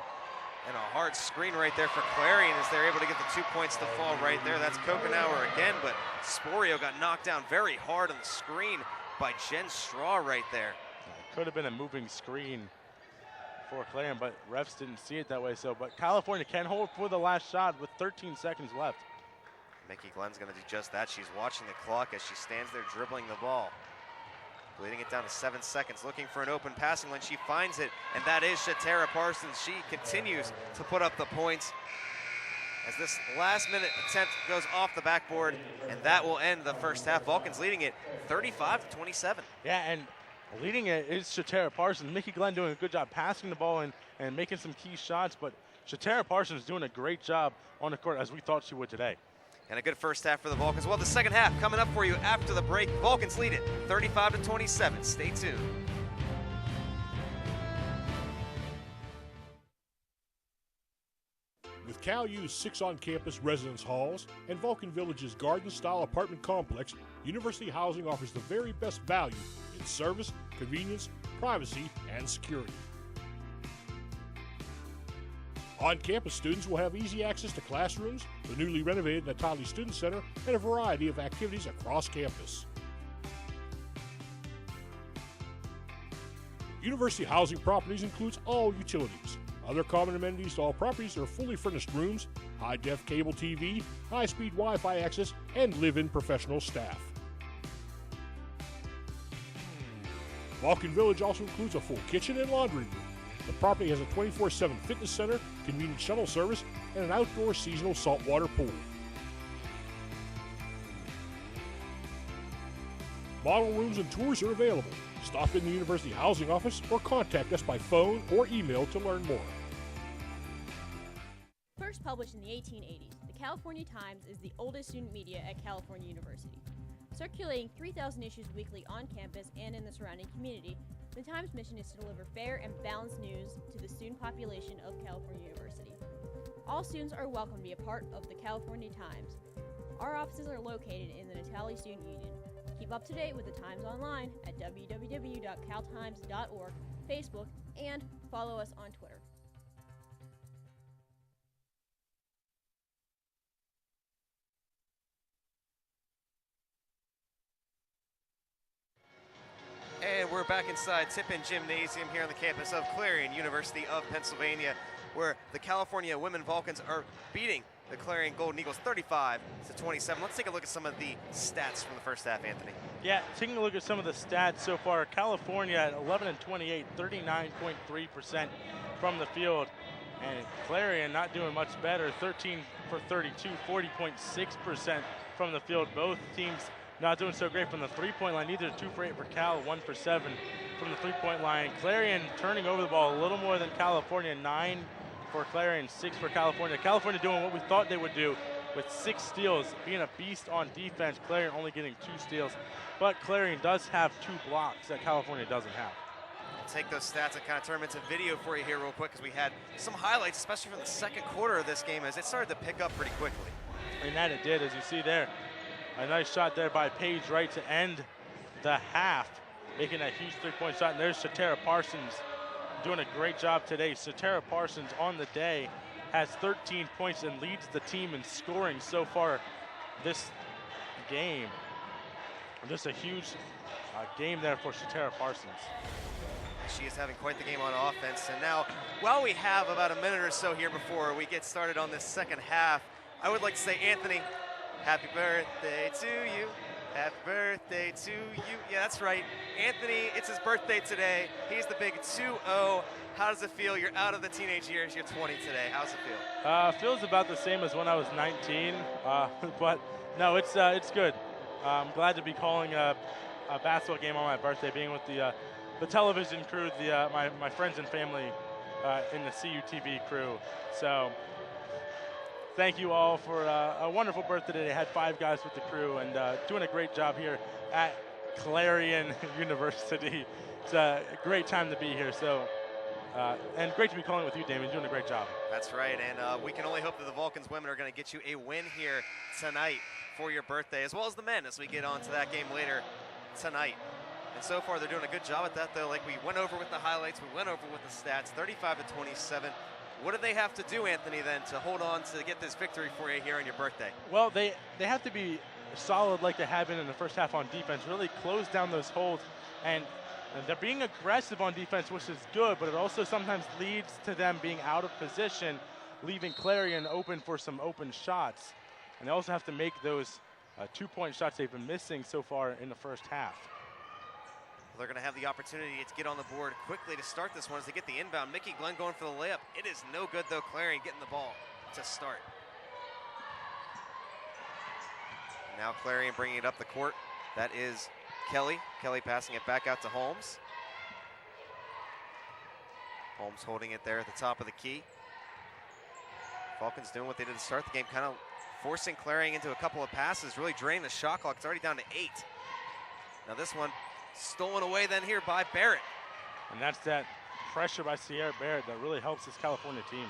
And a hard screen right there for Clarion as they're able to get the 2 points to fall right there. That's Kokenauer again, but Sporio got knocked down very hard on the screen by Jen Straw right there. Could have been a moving screen for Clarion, but refs didn't see it that way. But California can hold for the last shot with 13 seconds left. Mickey Glenn's going to do just that. She's watching the clock as she stands there dribbling the ball. Bleeding it down to 7 seconds, looking for an open passing lane. She finds it, and that is Shatara Parsons. She continues to put up the points as this last-minute attempt goes off the backboard, and that will end the first half. Vulcans leading it 35-27. Yeah, and leading it is Shatara Parsons. Mickey Glenn doing a good job passing the ball and making some key shots, but Shatara Parsons doing a great job on the court as we thought she would today. And a good first half for the Vulcans. Well, the second half coming up for you after the break. Vulcans lead it 35-27. Stay tuned. With CalU's 6 on-campus residence halls and Vulcan Village's garden-style apartment complex, University Housing offers the very best value in service, convenience, privacy, and security. On-campus students will have easy access to classrooms, the newly renovated Natali Student Center, and a variety of activities across campus. University Housing Properties includes all utilities. Other common amenities to all properties are fully furnished rooms, high-def cable TV, high-speed Wi-Fi access, and live-in professional staff. Vulcan Village also includes a full kitchen and laundry room. The property has a 24/7 fitness center, convenient shuttle service, and an outdoor seasonal saltwater pool. Model rooms and tours are available. Stop in the University Housing Office or contact us by phone or email to learn more. First published in the 1880s, the California Times is the oldest student media at California University. Circulating 3,000 issues weekly on campus and in the surrounding community, the Times' mission is to deliver fair and balanced news to the student population of California University. All students are welcome to be a part of the California Times. Our offices are located in the Natali Student Union. Keep up to date with the Times online at www.caltimes.org, Facebook, and follow us on Twitter. we're back inside Tippin Gymnasium here on the campus of Clarion, University of Pennsylvania, where the California Women Vulcans are beating the Clarion Golden Eagles 35-27. Let's take a look at some of the stats from the first half, Anthony. Yeah, taking a look at some of the stats so far, California at 11-28, 39.3% from the field. And Clarion not doing much better, 13 for 32, 40.6% from the field. Both teams not doing so great from the three-point line. Either 2 for 8 for Cal, 1 for 7 from the three-point line. Clarion turning over the ball a little more than California, 9 for Clarion, 6 for California. California doing what we thought they would do with 6 steals, being a beast on defense. Clarion only getting 2 steals, but Clarion does have 2 blocks that California doesn't have. I'll take those stats and kind of turn them into video for you here real quick, because we had some highlights, especially from the second quarter of this game, as it started to pick up pretty quickly. And that it did, as you see there. A nice shot there by Paige Wright to end the half, making that huge three-point shot. And there's Shatara Parsons doing a great job today. Shatara Parsons on the day has 13 points and leads the team in scoring so far this game. Just a huge game there for Shatara Parsons. She is having quite the game on offense. And now, while we have about a minute or so here before we get started on this second half, I would like to say, Anthony, happy birthday to you. Happy birthday to you. Yeah, that's right. Anthony, it's his birthday today. He's the big 2-0. How does it feel? You're out of the teenage years. You're 20 today. How's it feel? Feels about the same as when I was 19, but no, it's good. I'm glad to be calling a basketball game on my birthday, being with the television crew, my friends and family in the CUTV crew. So thank you all for a wonderful birthday today. I had 5 guys with the crew and doing a great job here at Clarion University. It's a great time to be here. So, and great to be calling with you, Damon. Doing a great job. That's right, and we can only hope that the Vulcans women are going to get you a win here tonight for your birthday, as well as the men, as we get on to that game later tonight. And so far, they're doing a good job at that, though. Like we went over with the highlights, we went over with the stats, 35-27. What do they have to do, Anthony, then, to hold on to get this victory for you here on your birthday? Well, they have to be solid like they have been in the first half on defense, really close down those holes. And they're being aggressive on defense, which is good, but it also sometimes leads to them being out of position, leaving Clarion open for some open shots. And they also have to make those 2-point shots they've been missing so far in the first half. They're going to have the opportunity to get on the board quickly to start this one as they get the inbound. Mickey Glenn going for the layup. It is no good, though. Clarion getting the ball to start. Now Clarion bringing it up the court. That is Kelly. Kelly passing it back out to Holmes. Holmes holding it there at the top of the key. Vulcans doing what they did to start the game, kind of forcing Clarion into a couple of passes, really draining the shot clock. It's already down to 8. Now this one stolen away then here by Barrett. And that's that pressure by Sierra Barrett that really helps this California team.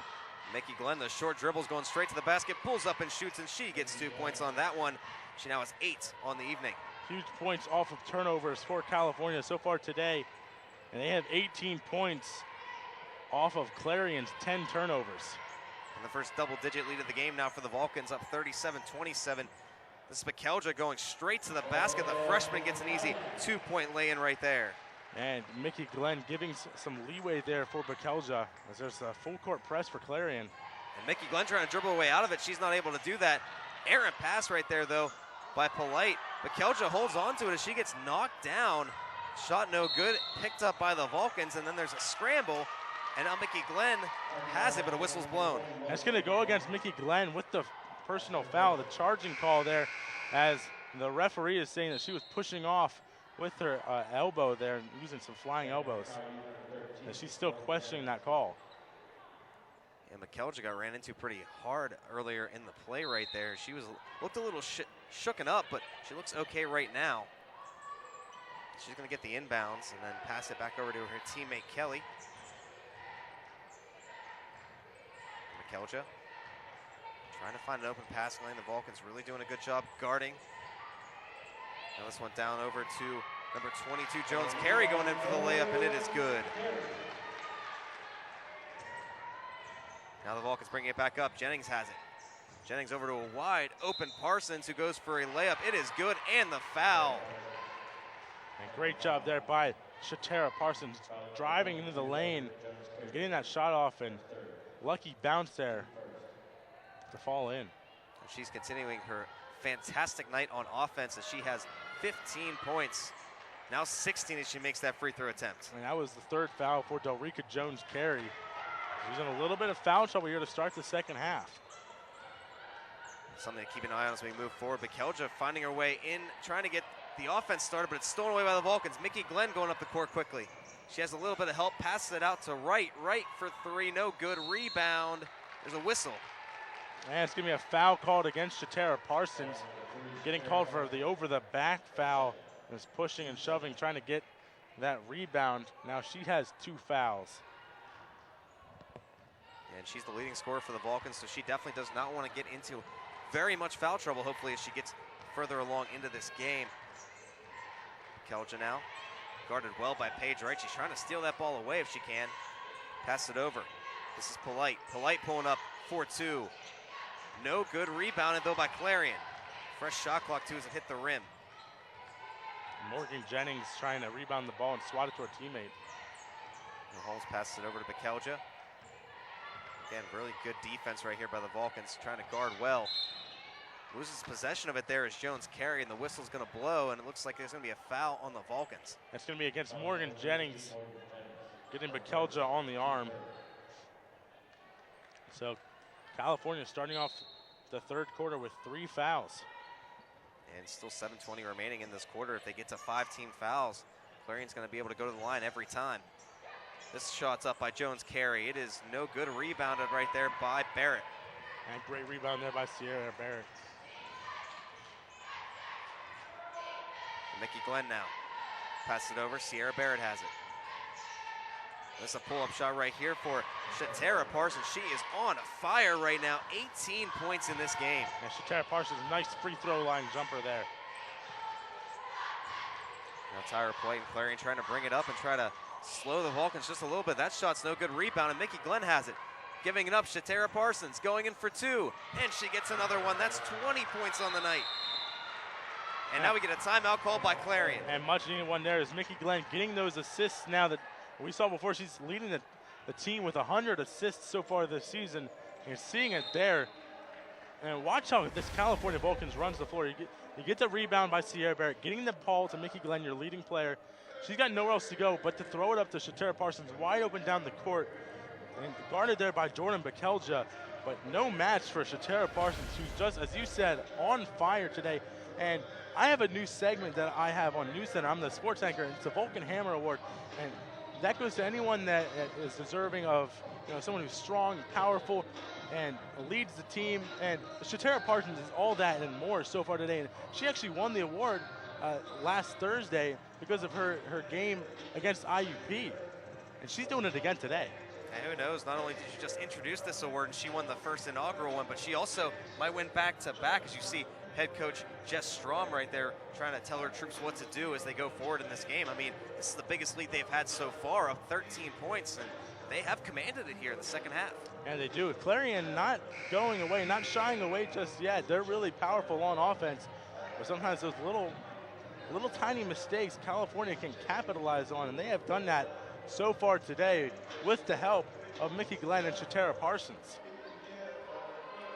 Mickey Glenn, those short dribbles going straight to the basket, pulls up and shoots, and she gets 2 points on that one. She now has 8 on the evening. Huge points off of turnovers for California so far today. And they have 18 points off of Clarion's 10 turnovers. And the first double-digit lead of the game now for the Vulcans, up 37-27. This is Bekelja going straight to the basket. The freshman gets an easy 2-point lay-in right there. And Mickey Glenn giving some leeway there for Bekelja, as there's a full court press for Clarion. And Mickey Glenn trying to dribble her way out of it. She's not able to do that. Errant pass right there, though, by Polite. Bekelja holds on to it as she gets knocked down. Shot no good, picked up by the Vulcans, and then there's a scramble. And now Mickey Glenn has it, but a whistle's blown. That's going to go against Mickey Glenn with the personal foul, the charging call there, as the referee is saying that she was pushing off with her elbow there, using some flying elbows. And she's still questioning that call. And Bekelja got ran into pretty hard earlier in the play right there. She looked a little shooken up, but she looks okay right now. She's going to get the inbounds and then pass it back over to her teammate Kelly. Bekelja trying to find an open passing lane. The Vulcans really doing a good job guarding. Now this one down over to number 22, Jones Carey, going in for the layup, and it is good. Now the Vulcans bringing it back up. Jennings has it. Jennings over to a wide open Parsons, who goes for a layup. It is good, and the foul. And great job there by Shatera Parsons driving into the lane and getting that shot off, and lucky bounce there to fall in. She's continuing her fantastic night on offense as she has 15 points. Now 16 as she makes that free throw attempt. And that was the third foul for Delrika Jones-Carey. She's in a little bit of foul trouble here to start the second half. Something to keep an eye on as we move forward. Bekelja finding her way in, trying to get the offense started, but it's stolen away by the Vulcans. Mickey Glenn going up the court quickly. She has a little bit of help, passes it out to Wright. Wright for three, no good. Rebound. There's a whistle. And it's going to be a foul called against Shatera Parsons. Getting called for the over-the-back foul. Is pushing and shoving, trying to get that rebound. Now she has 2 fouls. And she's the leading scorer for the Vulcans, so she definitely does not want to get into very much foul trouble, hopefully, as she gets further along into this game. Bekelja now, guarded well by Paige Wright. She's trying to steal that ball away if she can. Pass it over. This is Polite. Polite pulling up 4-2. No good. Rebounded, though, by Clarion. Fresh shot clock, too, as it hit the rim. Morgan Jennings trying to rebound the ball and swat it to her teammate. And Holmes passes it over to Bekelja. Again, really good defense right here by the Vulcans, trying to guard well. Loses possession of it there as Jones-Carey, and the whistle's going to blow, and it looks like there's going to be a foul on the Vulcans. That's going to be against Morgan Jennings, getting Bekelja on the arm. So California starting off the third quarter with 3 fouls. And still 7:20 remaining in this quarter. If they get to 5 team fouls, Clarion's going to be able to go to the line every time. This shot's up by Jones-Carey. It is no good. Rebounded right there by Barrett. And great rebound there by Sierra Barrett. Mickey Glenn now. Pass it over. Sierra Barrett has it. This is a pull-up shot right here for Shatera Parsons. She is on fire right now. 18 points in this game. And Shatera Parsons, a nice free throw line jumper there. Now Tyra Polite and Clarion trying to bring it up and try to slow the Vulcans just a little bit. That shot's no good. Rebound, and Mickey Glenn has it. Giving it up, Shatera Parsons going in for 2. And she gets another one. That's 20 points on the night. And now we get a timeout called by Clarion. And much needed one there is Mickey Glenn getting those assists now that we saw before. She's leading the team with 100 assists so far this season. You're seeing it there. And watch how this California Vulcans runs the floor. You get the rebound by Sierra Barrett, getting the ball to Mickey Glenn, your leading player. She's got nowhere else to go but to throw it up to Shatera Parsons, wide open down the court. And guarded there by Jordan Bekelja, but no match for Shatera Parsons, who's just, as you said, on fire today. And I have a new segment that I have on News Center. I'm the sports anchor. It's the Vulcan Hammer Award, and that goes to anyone that is deserving of, someone who's strong, powerful, and leads the team. And Shatera Parsons is all that and more so far today. And she actually won the award last Thursday because of her game against IUP, and she's doing it again today. And who knows, not only did she just introduce this award and she won the first inaugural one, but she also might win back-to-back, as you see head coach Jess Strom right there trying to tell her troops what to do as they go forward in this game. I mean, this is the biggest lead they've had so far, up 13 points, and they have commanded it here in the second half. And they do. Clarion not going away, not shying away just yet. They're really powerful on offense, but sometimes those little tiny mistakes California can capitalize on, and they have done that so far today with the help of Mickey Glenn and Shatera Parsons.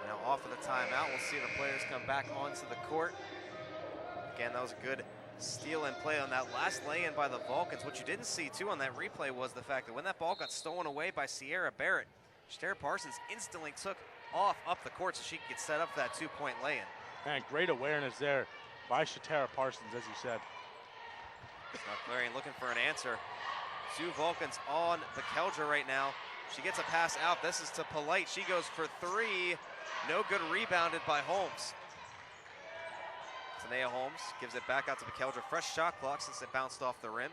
Now off of the timeout, we'll see the players come back onto the court. Again, that was a good steal and play on that last lay-in by the Vulcans. What you didn't see, too, on that replay was the fact that when that ball got stolen away by Sierra Barrett, Shatera Parsons instantly took off up the court so she could get set up for that 2-point lay-in. And great awareness there by Shatera Parsons, as you said. Now Clarion looking for an answer. 2 Vulcans on Bekelja right now. She gets a pass out. This is to Polite. She goes for 3. No good. Rebounded by Holmes. Tanea Holmes gives it back out to Bekelja. Fresh shot clock since it bounced off the rim.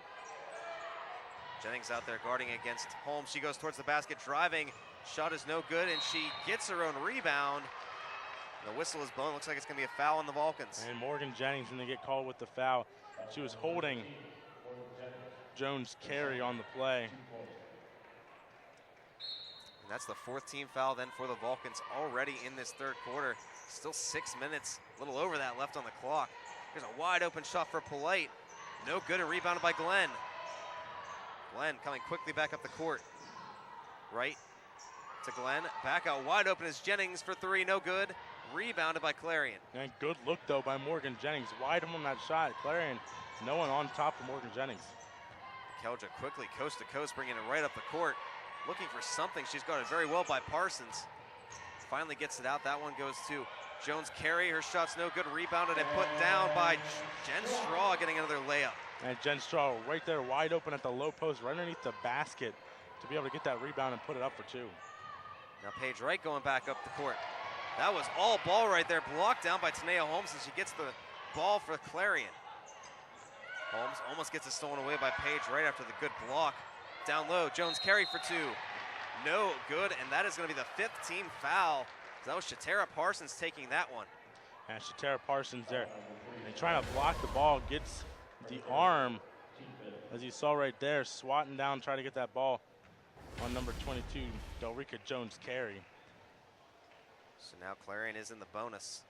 Jennings out there guarding against Holmes. She goes towards the basket, driving. Shot is no good, and she gets her own rebound. The whistle is blown. Looks like it's going to be a foul on the Vulcans. And Morgan Jennings going to get called with the foul. She was holding Jones-Carey on the play. And that's the 4th team foul then for the Vulcans already in this third quarter. Still 6 minutes, a little over that left on the clock. Here's a wide open shot for Polite. No good, and rebounded by Glenn. Glenn coming quickly back up the court. Right to Glenn. Back out wide open is Jennings for three. No good. Rebounded by Clarion. And good look, though, by Morgan Jennings. Wide on that shot. Clarion, no one on top of Morgan Jennings. Kelja quickly coast to coast, bringing it right up the court. Looking for something. She's guarded very well by Parsons. Finally gets it out. That one goes to Jones-Carey. Her shot's no good. Rebounded and put down by Jen Straw, getting another layup. And Jen Straw right there wide open at the low post, right underneath the basket to be able to get that rebound and put it up for two. Now Paige Wright going back up the court. That was all ball right there, blocked down by Tanea Holmes as she gets the ball for Clarion. Holmes almost gets it stolen away by Paige Wright after the good block. Down low, Jones-Carey for two. No good, and that is going to be the fifth team foul. That was Shatara Parsons taking that one. And Shatara Parsons there. And trying to block the ball, gets the arm, as you saw right there, swatting down, trying to get that ball on number 22, Delrika Jones-Carey. So now Clarion is in the bonus.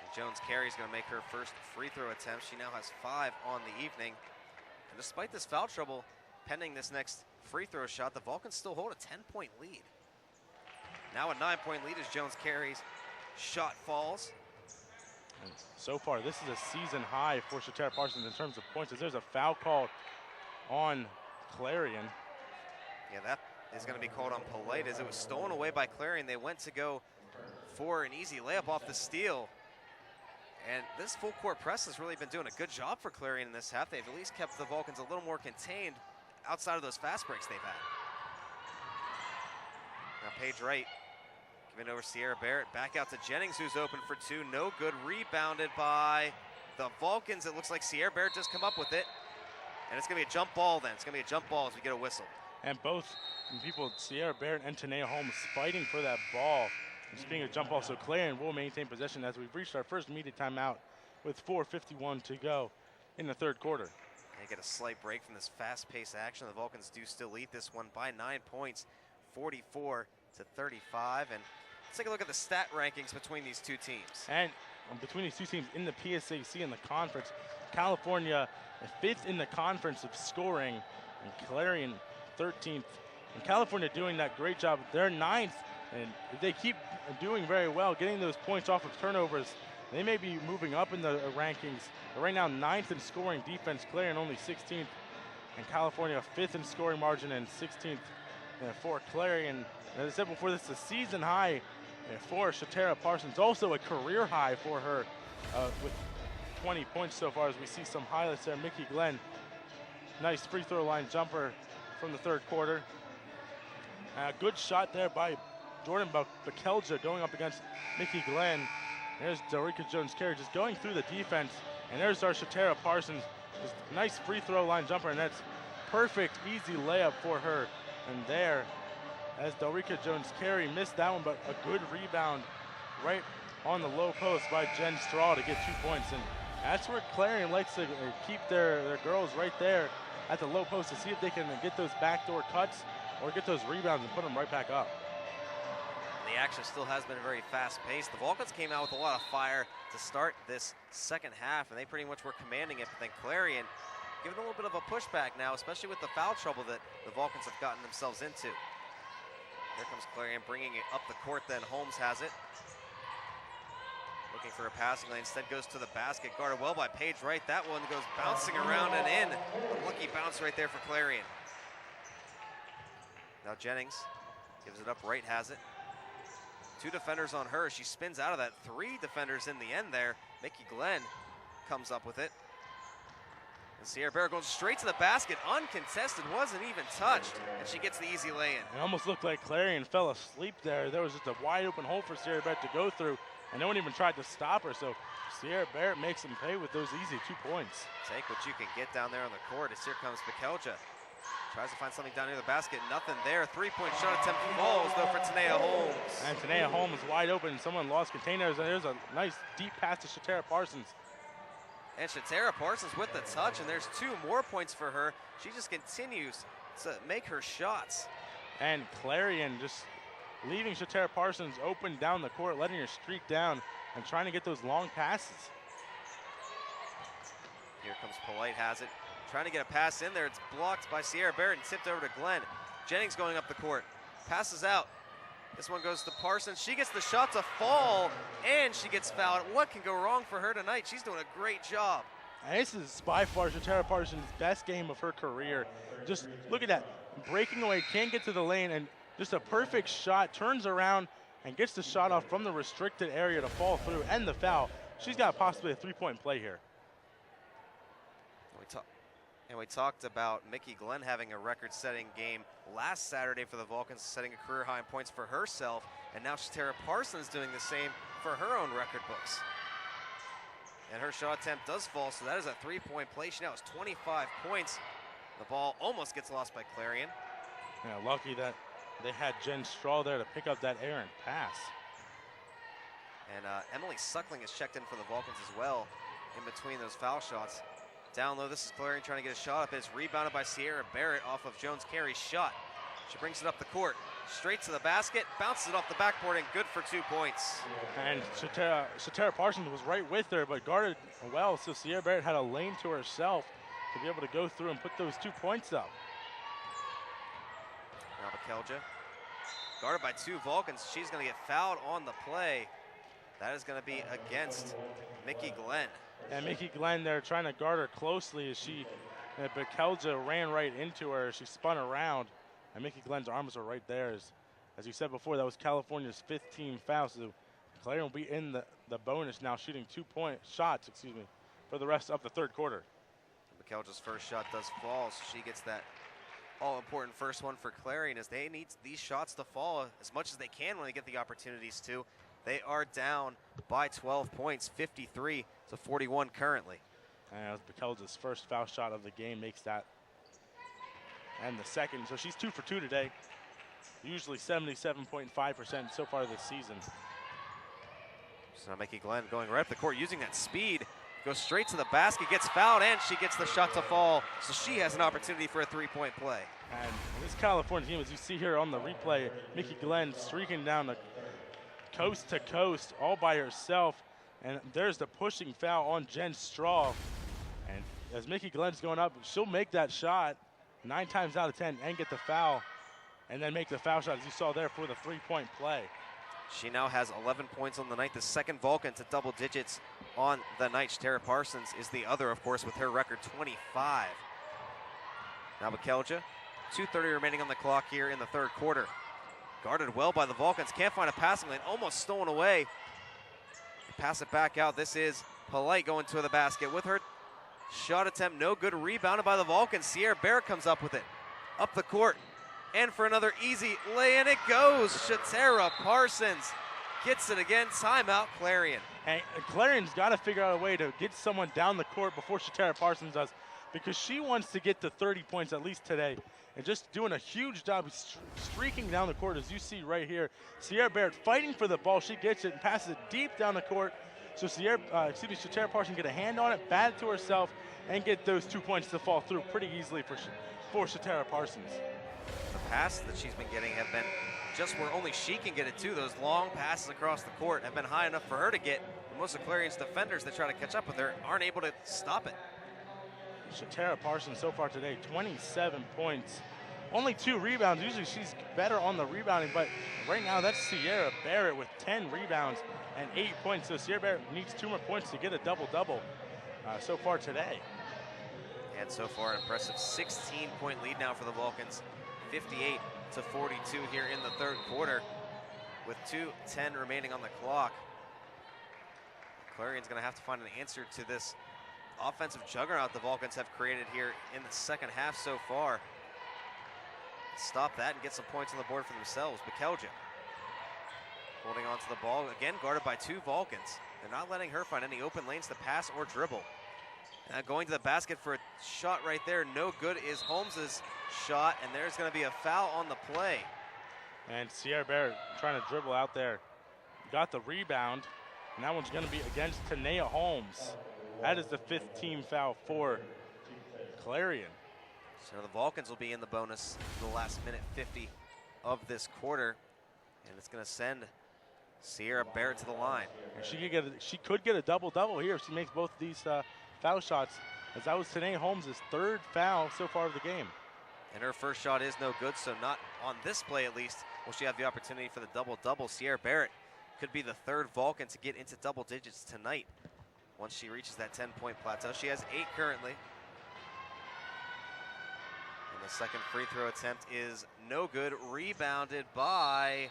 And Jones-Carey is going to make her first free throw attempt. She now has 5 on the evening. And despite this foul trouble, pending this next free throw shot, the Vulcans still hold a 10-point lead. Now a 9-point lead as Jones-Carey's shot falls. And so far, this is a season high for Shatara Parsons in terms of points, as there's a foul called on Clarion. Yeah, that is going to be called on Polite as it was stolen away by Clarion. They went to go for an easy layup off the steal. And this full court press has really been doing a good job for Clarion in this half. They've at least kept the Vulcans a little more contained outside of those fast breaks they've had. Now Paige Wright giving over Sierra Barrett. Back out to Jennings, who's open for two. No good. Rebounded by the Vulcans. It looks like Sierra Barrett just come up with it. And it's going to be a jump ball then. It's going to be a jump ball as we get a whistle. And both people, Sierra Barrett and Tanea Holmes, fighting for that ball. And speaking of jump ball, so Clarion will maintain possession as we've reached our first immediate timeout with 4:51 to go in the third quarter. They get a slight break from this fast-paced action. The Vulcans do still lead this one by 9 points, 44 to 35. And let's take a look at the stat rankings between these two teams. And between these two teams in the PSAC and the conference, California 5th in the conference of scoring, and Clarion 13th. And California doing that great job. They're 9th, and if they keep doing very well, getting those points off of turnovers, they may be moving up in the rankings. But right now, 9th in scoring defense, Clarion only 16th, and California 5th in scoring margin and 16th for Clarion. As I said before, this is a season high for Shatara Parsons, also a career high for her with 20 points so far, as we see some highlights there. Mickey Glenn, nice free throw line jumper from the third quarter. Good shot there by Jordan Bakelja going up against Mickey Glenn. There's Delrika Jones-Carey just going through the defense. And there's our Shatara Parsons. Just nice free throw line jumper, and that's perfect, easy layup for her. And there, as Delrika Jones-Carey missed that one, but a good rebound right on the low post by Jen Straw to get 2 points. And that's where Clarion likes to keep their girls right there at the low post to see if they can get those backdoor cuts or get those rebounds and put them right back up. The action still has been very fast-paced. The Vulcans came out with a lot of fire to start this second half, and they pretty much were commanding it. But then Clarion giving a little bit of a pushback now, especially with the foul trouble that the Vulcans have gotten themselves into. Here comes Clarion bringing it up the court then. Holmes has it. Looking for a passing lane, instead goes to the basket, guarded well by Paige Wright. That one goes bouncing around and in. A lucky bounce right there for Clarion. Now Jennings gives it up, Wright has it. 2 defenders on her, she spins out of that. 3 defenders in the end there. Mickey Glenn comes up with it. And Sierra Barrett goes straight to the basket, uncontested, wasn't even touched, and she gets the easy lay-in. It almost looked like Clarion fell asleep there. There was just a wide open hole for Sierra Barrett to go through, and no one even tried to stop her, so Sierra Barrett makes them pay with those easy 2 points. Take what you can get down there on the court as here comes Bakelja. Tries to find something down near the basket, nothing there. 3-point shot attempt falls though for Tanea Holmes. And Tanea Holmes wide open, someone lost containers, and there's a nice deep pass to Shatara Parsons. And Shatara Parsons with the touch, and there's 2 more points for her. She just continues to make her shots. And Clarion just leaving Shatara Parsons open down the court, letting her streak down and trying to get those long passes. Here comes Polite, has it. Trying to get a pass in there. It's blocked by Sierra Barrett and tipped over to Glenn. Jennings going up the court. Passes out. This one goes to Parsons. She gets the shot to fall, and she gets fouled. What can go wrong for her tonight? She's doing a great job. And this is by far Shatara Parsons' best game of her career. Just look at that. Breaking away, can't get to the lane, and just a perfect shot. Turns around and gets the shot off from the restricted area to fall through and the foul. She's got possibly a three-point play here. We talked about Mickey Glenn having a record-setting game last Saturday for the Vulcans, setting a career high in points for herself, and now Shatara Parsons doing the same for her own record books. And her shot attempt does fall, so that is a three-point play. She now has 25 points. The ball almost gets lost by Clarion. Yeah, lucky that they had Jen Strahl there to pick up that errant pass. And Emily Suckling is checked in for the Vulcans as well in between those foul shots. Down low, this is Clarion trying to get a shot up. It's rebounded by Sierra Barrett off of Jones Carey's shot. She brings it up the court, straight to the basket, bounces it off the backboard, and good for 2 points. And Shatara Parsons was right with her, but guarded well, so Sierra Barrett had a lane to herself to be able to go through and put those 2 points up. Now Bekelja, guarded by 2 Vulcans. She's going to get fouled on the play. That is going to be against Mickey Glenn. And Mickey Glenn there trying to guard her closely as Bekelja ran right into her. She spun around, and Mickey Glenn's arms are right there. As you said before, that was California's 15th foul, so Clarion will be in the bonus now, shooting 2-point shots, for the rest of the third quarter. Bekelja's first shot does fall, so she gets that all-important first one for Clarion, as they need these shots to fall as much as they can when they get the opportunities to. They are down by 12 points, 53 to 41 currently. And that was Bekelja's first foul shot of the game, makes that. And the second, so she's 2 for 2 today. Usually 77.5% so far this season. So now Mickey Glenn going right up the court, using that speed, goes straight to the basket, gets fouled, and she gets the shot to fall. So she has an opportunity for a 3-point play. And this California team, as you see here on the replay, Mickey Glenn streaking down the coast to coast all by herself, and there's the pushing foul on Jen Strahl. And as Mickey Glenn's going up, she'll make that shot 9 times out of 10 and get the foul, and then make the foul shot as you saw there for the 3-point play. She now has 11 points on the night, the second Vulcan to double digits on the night. Shatara Parsons is the other, of course, with her record 25. Now Bekelja, 2:30 remaining on the clock here in the third quarter. Guarded well by the Vulcans, can't find a passing lane, almost stolen away. Pass it back out. This is Polite going to the basket with her shot attempt, no good, rebounded by the Vulcans. Sierra Barrett comes up with it, up the court, and for another easy lay, and it goes. Shatara Parsons gets it again. Timeout, Clarion. And Clarion's got to figure out a way to get someone down the court before Shatara Parsons does, because she wants to get to 30 points at least today. And just doing a huge job streaking down the court, as you see right here. Sierra Barrett fighting for the ball. She gets it and passes it deep down the court. So Shatara Parsons get a hand on it, bat it to herself, and get those 2 points to fall through pretty easily for Shatara Parsons. The passes that she's been getting have been just where only she can get it to. Those long passes across the court have been high enough for her to get. But most of Clarion's defenders that try to catch up with her aren't able to stop it. Shatara Parsons so far today, 27 points, only 2 rebounds. Usually she's better on the rebounding, but right now that's Sierra Barrett with 10 rebounds and 8 points. So Sierra Barrett needs 2 more points to get a double-double so far today. And so far, an impressive 16-point lead now for the Vulcans, 58 to 42 here in the third quarter, with 2:10 remaining on the clock. Clarion's going to have to find an answer to this offensive juggernaut the Vulcans have created here in the second half so far. Stop that and get some points on the board for themselves. Bekelja holding on to the ball, again guarded by 2 Vulcans. They're not letting her find any open lanes to pass or dribble. Going to the basket for a shot right there, no good is Holmes's shot, and there's going to be a foul on the play. And Sierra Barrett trying to dribble out there, got the rebound, and that one's going to be against Tanea Holmes. That is the 5th team foul for Clarion. So the Vulcans will be in the bonus for the last minute 50 of this quarter, and it's going to send Sierra Barrett to the line. And she could get a double-double here if she makes both of these foul shots. as that was Tanae Holmes' third foul so far of the game. And her first shot is no good, so not on this play at least will she have the opportunity for the double-double. Sierra Barrett could be the third Vulcan to get into double digits tonight once she reaches that 10-point plateau. She has 8 currently. And the second free throw attempt is no good, rebounded by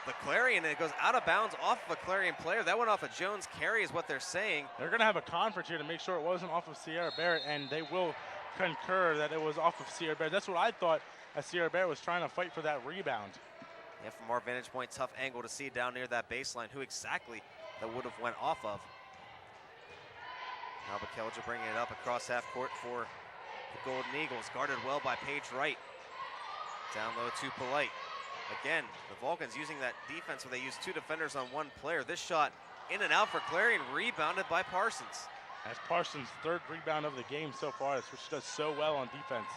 the Clarion, and it goes out of bounds off of a Clarion player. That went off a Jones carry is what they're saying. They're going to have a conference here to make sure it wasn't off of Sierra Barrett, and they will concur that it was off of Sierra Barrett. That's what I thought, as Sierra Barrett was trying to fight for that rebound. Yeah, from our vantage point, tough angle to see down near that baseline who exactly that would have went off of. Now Bekelja bringing it up across half court for the Golden Eagles, guarded well by Paige Wright. Down low to Polite. Again, the Vulcans using that defense where they use 2 defenders on 1 player. This shot in and out for Clarion, rebounded by Parsons. That's Parsons' third rebound of the game so far. That's what she does so well on defense.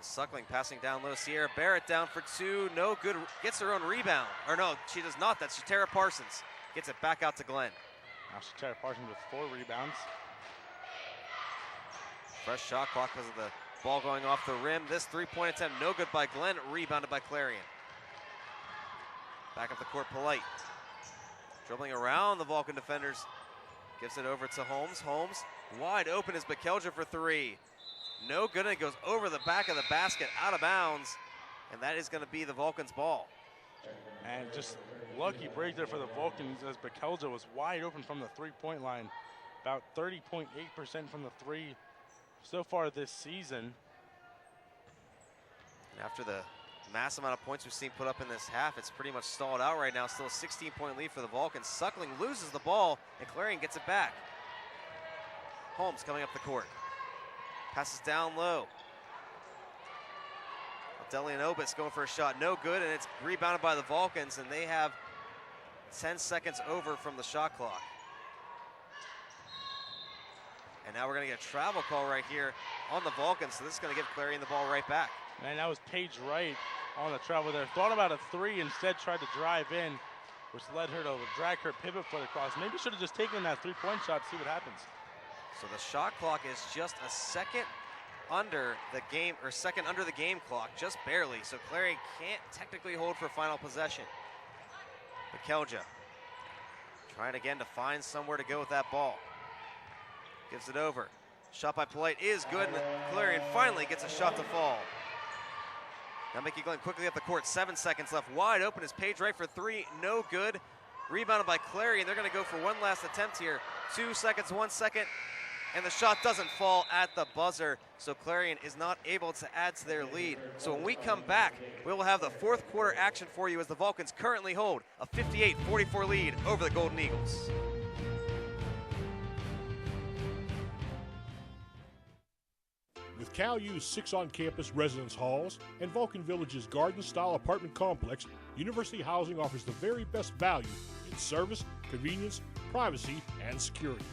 Suckling passing down low. Sierra Barrett down for 2. No good. Gets her own rebound. Or no, she does not. That's Shatara Parsons. Gets it back out to Glenn. Now Shatara Parsons with 4 rebounds. Fresh shot clock because of the ball going off the rim. This 3-point attempt no good by Glenn. Rebounded by Clarion. Back up the court, Polite. Dribbling around the Vulcan defenders. Gives it over to Holmes. Holmes wide open is Bekelja for 3. No good, and it goes over the back of the basket, out of bounds. And that is going to be the Vulcans' ball. And just lucky break there for the Vulcans as Bekelja was wide open from the 3-point line. About 30.8% from the 3 so far this season. And after the massive amount of points we've seen put up in this half, it's pretty much stalled out right now. Still a 16-point lead for the Vulcans. Suckling loses the ball, and Clarion gets it back. Holmes coming up the court. Passes down low. Delian Obis going for a shot, no good, and it's rebounded by the Vulcans, and they have 10 seconds over from the shot clock. And now we're going to get a travel call right here on the Vulcans, so this is going to give Clarion the ball right back. And that was Paige Wright on the travel there. Thought about a 3, instead tried to drive in, which led her to drag her pivot foot across. Maybe should have just taken that 3-point shot to see what happens. So the shot clock is just a second under the game, or second under the game clock, just barely. So Clarion can't technically hold for final possession. Bekelja trying again to find somewhere to go with that ball. Gives it over. Shot by Polite is good, and Clarion finally gets a shot to fall. Now Mickey Glenn quickly up the court, 7 seconds left. Wide open is Paige Wright for 3, no good. Rebounded by Clarion. They're going to go for one last attempt here. 2 seconds, 1 second, and the shot doesn't fall at the buzzer, so Clarion is not able to add to their lead. So when we come back, we will have the 4th quarter action for you as the Vulcans currently hold a 58-44 lead over the Golden Eagles. With Cal U's 6 on-campus residence halls and Vulcan Village's garden-style apartment complex, University Housing offers the very best value in service, convenience, privacy, and security.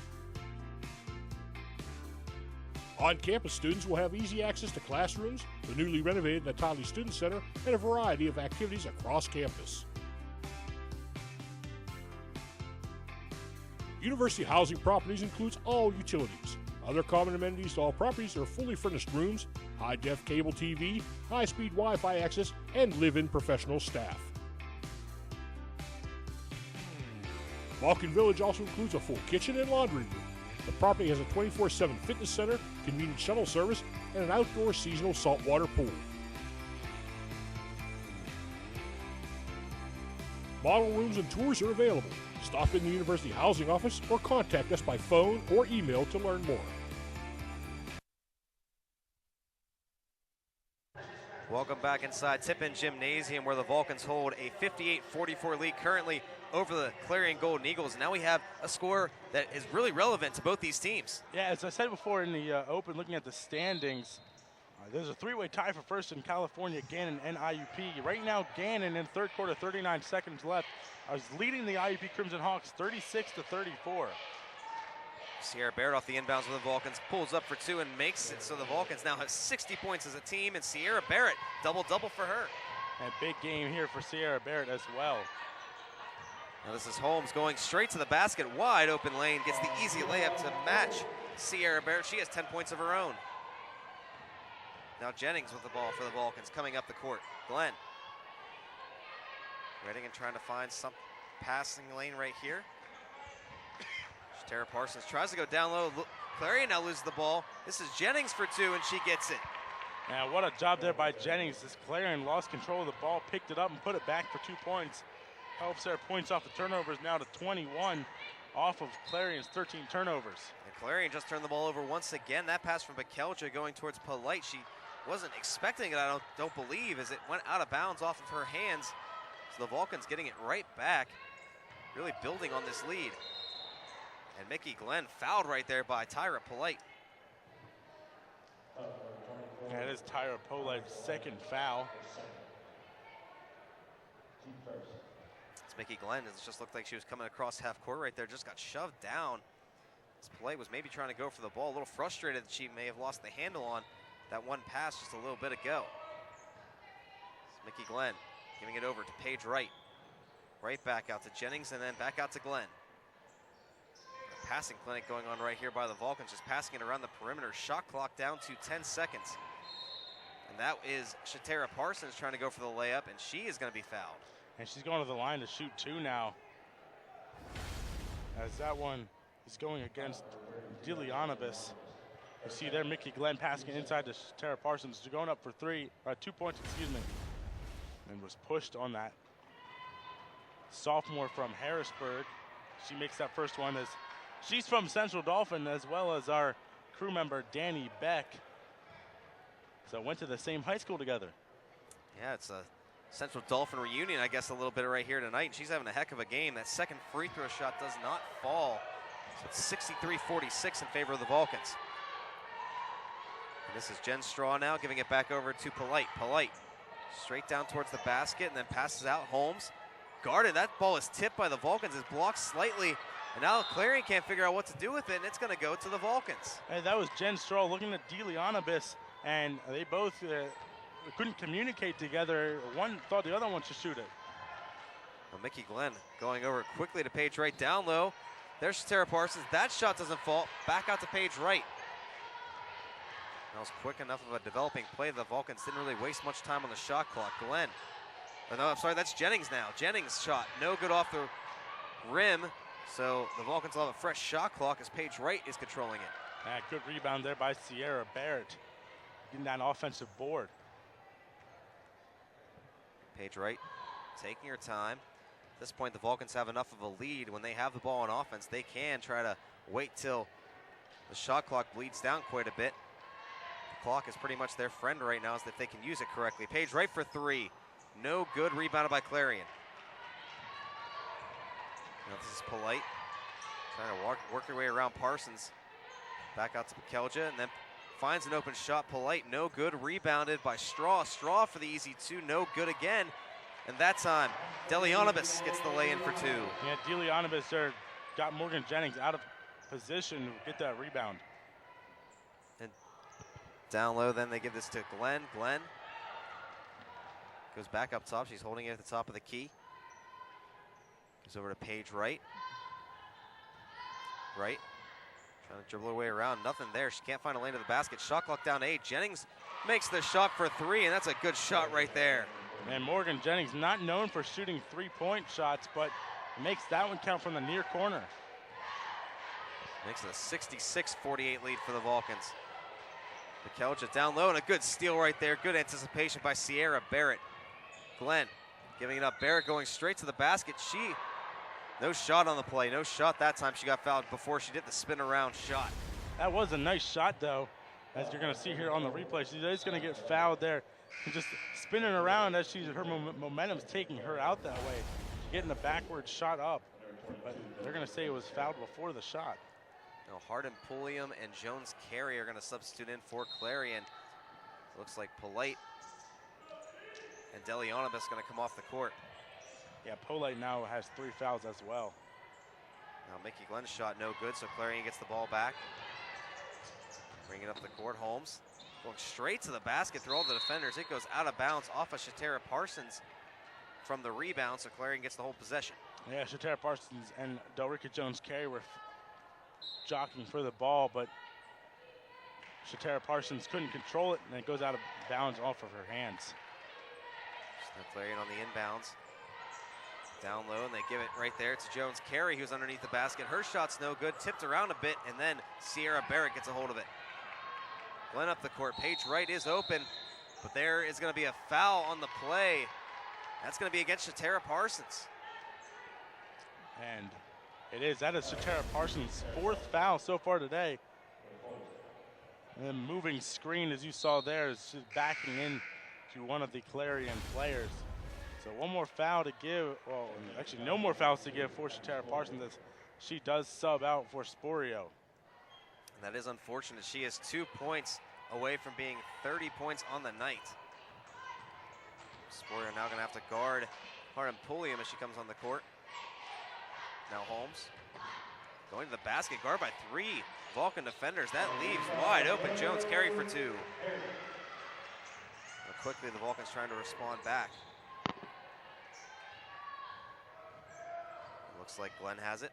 On-campus students will have easy access to classrooms, the newly renovated Natali Student Center, and a variety of activities across campus. University Housing Properties includes all utilities. Other common amenities to all properties are fully furnished rooms, high-def cable TV, high-speed Wi-Fi access, and live-in professional staff. Vulcan Village also includes a full kitchen and laundry room. The property has a 24/7 fitness center, convenient shuttle service, and an outdoor seasonal saltwater pool. Model rooms and tours are available. Stop in the University Housing office or contact us by phone or email to learn more. Welcome back inside Tippin Gymnasium, where the Vulcans hold a 58-44 lead currently over the Clarion Golden Eagles. Now we have a score that is really relevant to both these teams. Yeah, as I said before in the open, looking at the standings, there's a 3-way tie for first in California, Gannon and IUP. Right now, Gannon in 3rd quarter, 39 seconds left, is leading the IUP Crimson Hawks 36-34. Sierra Barrett off the inbounds with the Vulcans, pulls up for 2 and makes it, so the Vulcans now have 60 points as a team, and Sierra Barrett, double-double for her. And big game here for Sierra Barrett as well. Now this is Holmes going straight to the basket, wide open lane, gets the easy layup to match Sierra Barrett. She has 10 points of her own. Now Jennings with the ball for the Vulcans coming up the court. Glenn. Reading and trying to find some passing lane right here. Tara Parsons tries to go down low. Clarion now loses the ball. This is Jennings for two, and she gets it. Yeah, what a job there by Jennings. This Clarion lost control of the ball, picked it up, and put it back for 2 points. Helps their points off the turnovers now to 21 off of Clarion's 13 turnovers. And Clarion just turned the ball over once again. That pass from Bekelja going towards Polite. She wasn't expecting it, I don't believe, as it went out of bounds off of her hands. So the Vulcans getting it right back, really building on this lead. And Mickey Glenn fouled right there by Tyra Polite. Yeah, it is Tyra Polite's second foul. It's Mickey Glenn. It just looked like she was coming across half court right there, just got shoved down. This Polite was maybe trying to go for the ball, a little frustrated that she may have lost the handle on that one pass just a little bit ago. It's Mickey Glenn giving it over to Paige Wright. Right back out to Jennings and then back out to Glenn. Passing clinic going on right here by the Vulcans, just passing it around the perimeter. Shot clock down to 10 seconds. And that is Shatara Parsons trying to go for the layup, and she is going to be fouled. And she's going to the line to shoot two now. As that one is going against Dilianibus. You see there Mickey Glenn passing it inside to Shatara Parsons. She's going up for 2 points, excuse me. And was pushed on that. Sophomore from Harrisburg. She makes that first one as she's from Central Dauphin, as well as our crew member, Danny Beck. So went to the same high school together. Yeah, it's a Central Dauphin reunion, I guess, a little bit right here tonight. She's having a heck of a game. That second free throw shot does not fall. So it's 63-46 in favor of the Vulcans. And this is Jen Straw now giving it back over to Polite. Polite straight down towards the basket and then passes out. Holmes guarded. That ball is tipped by the Vulcans. It's blocked slightly. And now Clarion can't figure out what to do with it, and it's going to go to the Vulcans. Hey, that was Jen Straw looking at Dilianibus, and they both couldn't communicate together. One thought the other one should shoot it. Well, Mickey Glenn going over quickly to Paige Wright down low. There's Shatara Parsons. That shot doesn't fall. Back out to Paige Wright. That was quick enough of a developing play. The Vulcans didn't really waste much time on the shot clock. Glenn. Oh, no, I'm sorry, that's Jennings now. Jennings' shot, no good off the rim. So the Vulcans will have a fresh shot clock as Paige Wright is controlling it. Good rebound there by Sierra Barrett, getting that offensive board. Paige Wright taking her time. At this point, the Vulcans have enough of a lead. When they have the ball on offense, they can try to wait till the shot clock bleeds down quite a bit. The clock is pretty much their friend right now, if they can use it correctly. Paige Wright for three. No good, rebounded by Clarion. Now this is Polite, trying to work their way around Parsons. Back out to Bekelja, and then finds an open shot. Polite, no good, rebounded by Straw. Straw for the easy two, no good again. And that time, Dilianibus gets the lay-in for two. Yeah, Dilianibus there got Morgan Jennings out of position to get that rebound. And down low, then they give this to Glenn. Glenn goes back up top. She's holding it at the top of the key. Goes over to Paige Wright. Wright trying to dribble her way around. Nothing there. She can't find a lane to the basket. Shot clock down to 8. Jennings makes the shot for three, and that's a good shot right there. And Morgan Jennings not known for shooting three-point shots, but makes that one count from the near corner. Makes it a 66-48 lead for the Vulcans. Bekelja down low, and a good steal right there. Good anticipation by Sierra Barrett. Glenn giving it up. Barrett going straight to the basket. No shot on the play. No shot that time. She got fouled before she did the spin around shot. That was a nice shot, though, as you're going to see here on the replay. She's just going to get fouled there. And just spinning around as her momentum's taking her out that way. Getting a backward shot up. But they're going to say it was fouled before the shot. Now Hardin Pulliam and Jones Carey are going to substitute in for Clarion. Looks like Polite and Dilianibus going to come off the court. Yeah, Polite now has 3 fouls as well. Now Mickey Glenn's shot no good, so Clarion gets the ball back. Bring it up the court. Holmes going straight to the basket through all the defenders. It goes out of bounds off of Shatara Parsons from the rebound, so Clarion gets the whole possession. Yeah, Shatara Parsons and Delricka Jones-Carey were jockeying for the ball, but Shatara Parsons couldn't control it, and it goes out of bounds off of her hands. So Clarion on the inbounds. Down low, and they give it right there to Jones-Carey, who's underneath the basket. Her shot's no good, tipped around a bit, and then Sierra Barrett gets a hold of it. Glenn up the court. Paige Wright is open, but there is going to be a foul on the play. That's going to be against Shatara Parsons. And it is. That is Shatara Parsons' 4th foul so far today. And the moving screen, as you saw there, is just backing in to one of the Clarion players. So one more foul to give. Well, actually no more fouls to give for Shatara Parsons as she does sub out for Sporio. And that is unfortunate. She is 2 points away from being 30 points on the night. Sporio now going to have to guard Harden Pulliam as she comes on the court. Now Holmes going to the basket, guard by 3 Vulcan defenders. That leaves wide open Jones-Carey for 2. But quickly the Vulcans trying to respond back. Looks like Glenn has it.